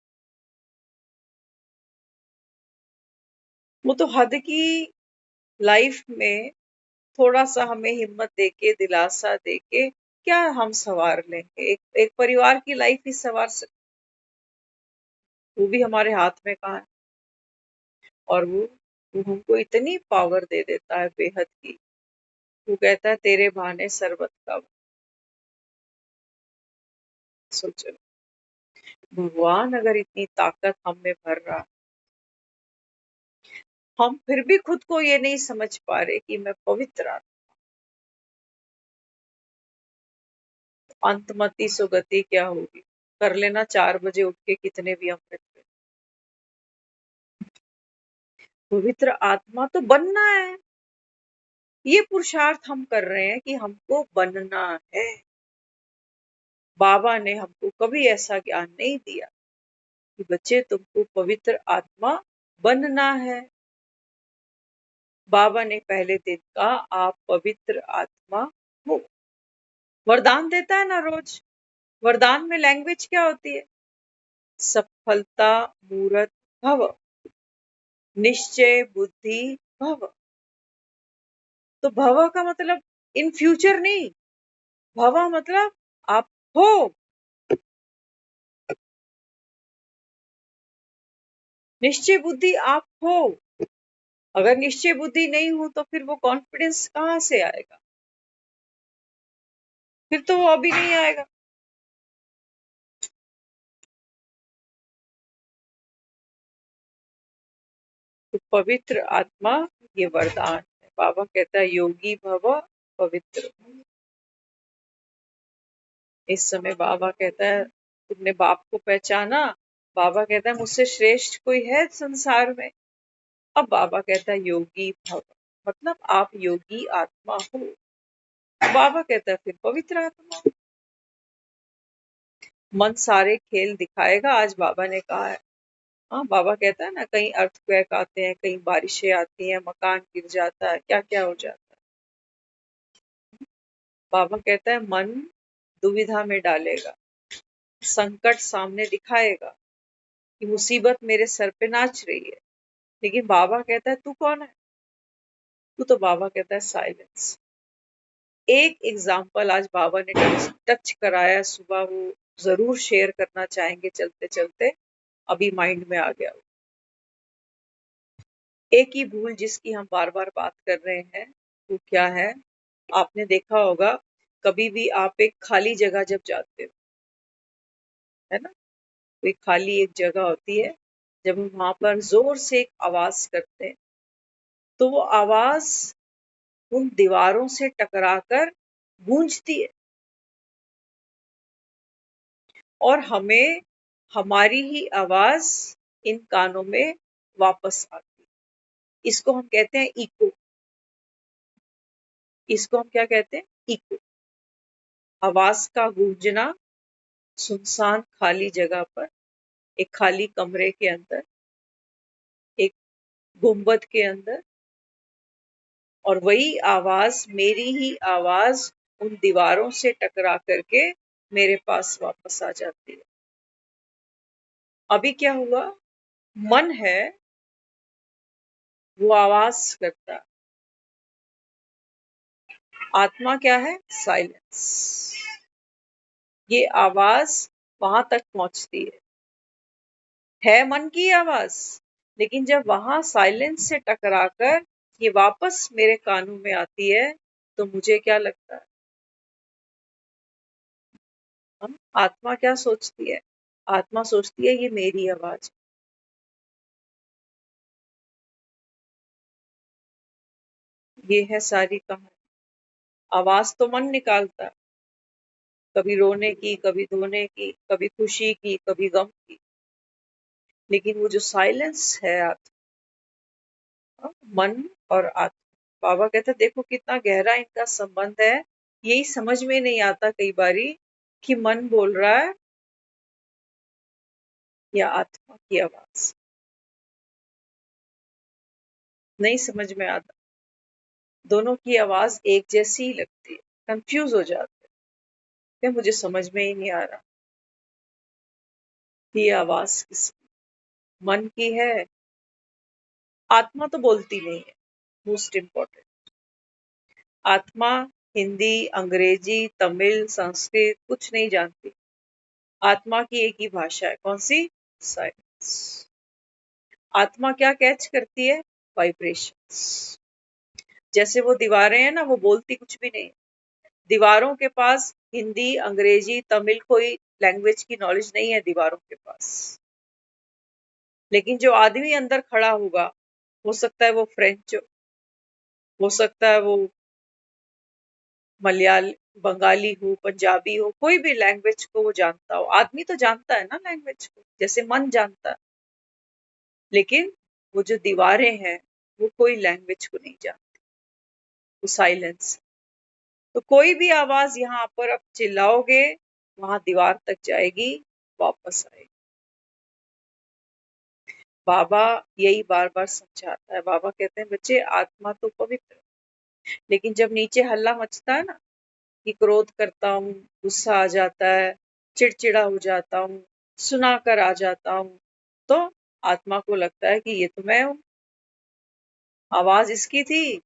वो तो हद की लाइफ में थोड़ा सा हमें हिम्मत देके, दिलासा देके क्या हम संवार लेंगे? एक परिवार की लाइफ ही संवार सकते, वो भी हमारे हाथ में कहाँ है। और वो हमको इतनी पावर दे देता है बेहद की, वो कहता है तेरे बहाने सरबत का। सोचो, भगवान अगर इतनी ताकत हम में भर रहा, हम फिर भी खुद को ये नहीं समझ पा रहे कि मैं पवित्र आत्मा। अंतमति सुगति क्या होगी? कर लेना 4 बजे उठ के कितने भी अमृत पे। पवित्र आत्मा तो बनना है, ये पुरुषार्थ हम कर रहे हैं कि हमको बनना है। बाबा ने हमको कभी ऐसा ज्ञान नहीं दिया कि बच्चे तुमको पवित्र आत्मा बनना है। बाबा ने पहले दिन कहा आप पवित्र आत्मा हो। वरदान देता है ना रोज, वरदान में लैंग्वेज क्या होती है? सफलता मूर्त भव, निश्चय बुद्धि भव। तो भव का मतलब इन फ्यूचर नहीं, भव मतलब आप हो। निश्चय बुद्धि आप हो। अगर निश्चय बुद्धि नहीं हो तो फिर वो कॉन्फिडेंस कहाँ से आएगा? फिर तो वो अभी नहीं आएगा। तो पवित्र आत्मा ये वरदान है। बाबा कहता है योगी भव पवित्र। इस समय बाबा कहता है तुमने बाप को पहचाना। बाबा कहता है मुझसे श्रेष्ठ कोई है संसार में? अब बाबा कहता है योगी भव, मतलब आप योगी आत्मा हो। बाबा कहता है फिर पवित्र आत्मा। मन सारे खेल दिखाएगा, आज बाबा ने कहा है। हाँ, बाबा कहता है ना कहीं अर्थक्वेक आते हैं, कहीं बारिशें आती हैं, मकान गिर जाता है, क्या क्या हो जाता है। बाबा कहता है मन दुविधा में डालेगा, संकट सामने दिखाएगा कि मुसीबत मेरे सर पे नाच रही है, लेकिन बाबा कहता है तू कौन है? तू तो, बाबा कहता है साइलेंस। एक एग्जाम्पल आज बाबा ने टच कराया सुबह, वो जरूर शेयर करना चाहेंगे चलते चलते, अभी माइंड में आ गया। एक ही भूल जिसकी हम बार बार बात कर रहे हैं वो क्या है? आपने देखा होगा कभी भी आप एक खाली जगह जब जाते हो, है ना, कोई खाली एक जगह होती है, जब हम वहां पर जोर से एक आवाज करते हैं तो वो आवाज उन दीवारों से टकराकर गूंजती है और हमें हमारी ही आवाज इन कानों में वापस आती है। इसको हम कहते हैं इको। इसको हम क्या कहते हैं? इको। आवाज का गूंजना सुनसान खाली जगह पर, एक खाली कमरे के अंदर, एक गुंबद के अंदर, और वही आवाज, मेरी ही आवाज उन दीवारों से टकरा करके मेरे पास वापस आ जाती है। अभी क्या हुआ? मन है वो आवाज करता है। आत्मा क्या है? साइलेंस। ये आवाज वहां तक पहुंचती है मन की आवाज, लेकिन जब वहां साइलेंस से टकराकर ये वापस मेरे कानों में आती है तो मुझे क्या लगता है? आत्मा क्या सोचती है? आत्मा सोचती है ये मेरी आवाज। ये है सारी कहानी। आवाज तो मन निकालता है, कभी रोने की, कभी धोने की, कभी खुशी की, कभी गम की, लेकिन वो जो साइलेंस है मन और आत्मा, बाबा कहते देखो कितना गहरा इनका संबंध है। यही समझ में नहीं आता कई बारी कि मन बोल रहा है या आत्मा की आवाज, नहीं समझ में आता। दोनों की आवाज एक जैसी ही लगती है, कंफ्यूज हो जाते हैं, मुझे समझ में ही नहीं आ रहा कि ये आवाज किसकी, मन की है। आत्मा तो बोलती नहीं है, मोस्ट इम्पोर्टेंट। आत्मा हिंदी, अंग्रेजी, तमिल, संस्कृत कुछ नहीं जानती। आत्मा की एक ही भाषा है, कौन सी? साइलेंस। आत्मा क्या कैच करती है? वाइब्रेशंस। जैसे वो दीवारें हैं ना, वो बोलती कुछ भी नहीं। दीवारों के पास हिंदी, अंग्रेजी, तमिल कोई लैंग्वेज की नॉलेज नहीं है दीवारों के पास, लेकिन जो आदमी अंदर खड़ा होगा, हो सकता है वो फ्रेंच हो सकता है वो मलयाल बंगाली हो, पंजाबी हो, कोई भी लैंग्वेज को वो जानता हो। आदमी तो जानता है ना लैंग्वेज को, जैसे मन जानता है, लेकिन वो जो दीवारें हैं वो कोई लैंग्वेज को नहीं जानती, वो साइलेंस। तो कोई भी आवाज यहाँ पर आप चिल्लाओगे, वहां दीवार तक जाएगी, वापस आएगी। बाबा यही बार बार समझाता है। बाबा कहते हैं बच्चे आत्मा तो पवित्र, लेकिन जब नीचे हल्ला मचता है ना, कि क्रोध करता हूँ, गुस्सा आ जाता है, चिड़चिड़ा हो जाता हूँ, सुना कर आ जाता हूँ, तो आत्मा को लगता है कि ये तो मैं हूँ, आवाज इसकी थी,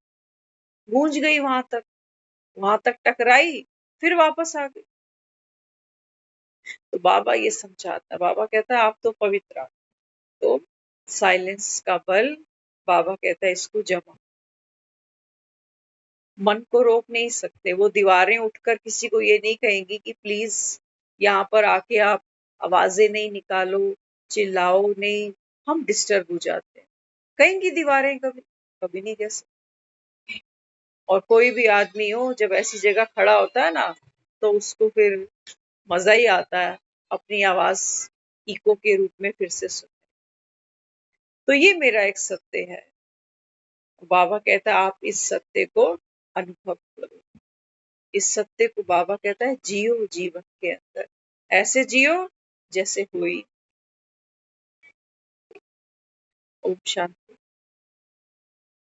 गूंज गई वहां तक टकराई, फिर वापस आ गई। तो बाबा ये समझाता है। बाबा कहता है आप तो पवित्र आत्मा। तो साइलेंस का बल, बाबा कहता है इसको जमा। मन को रोक नहीं सकते, वो दीवारें उठकर किसी को ये नहीं कहेंगी कि प्लीज यहाँ पर आके आप आवाजें नहीं निकालो, चिल्लाओ नहीं, हम डिस्टर्ब हो जाते हैं। कहेंगी दीवारें? कभी कभी नहीं कह सकती। और कोई भी आदमी हो जब ऐसी जगह खड़ा होता है ना, तो उसको फिर मजा ही आता है अपनी आवाज इको के रूप में फिर से सुन। तो ये मेरा एक सत्य है। बाबा कहता है आप इस सत्य को अनुभव करो। इस सत्य को बाबा कहता है जियो जीवन के अंदर, ऐसे जियो जैसे हुई। ओम शांति।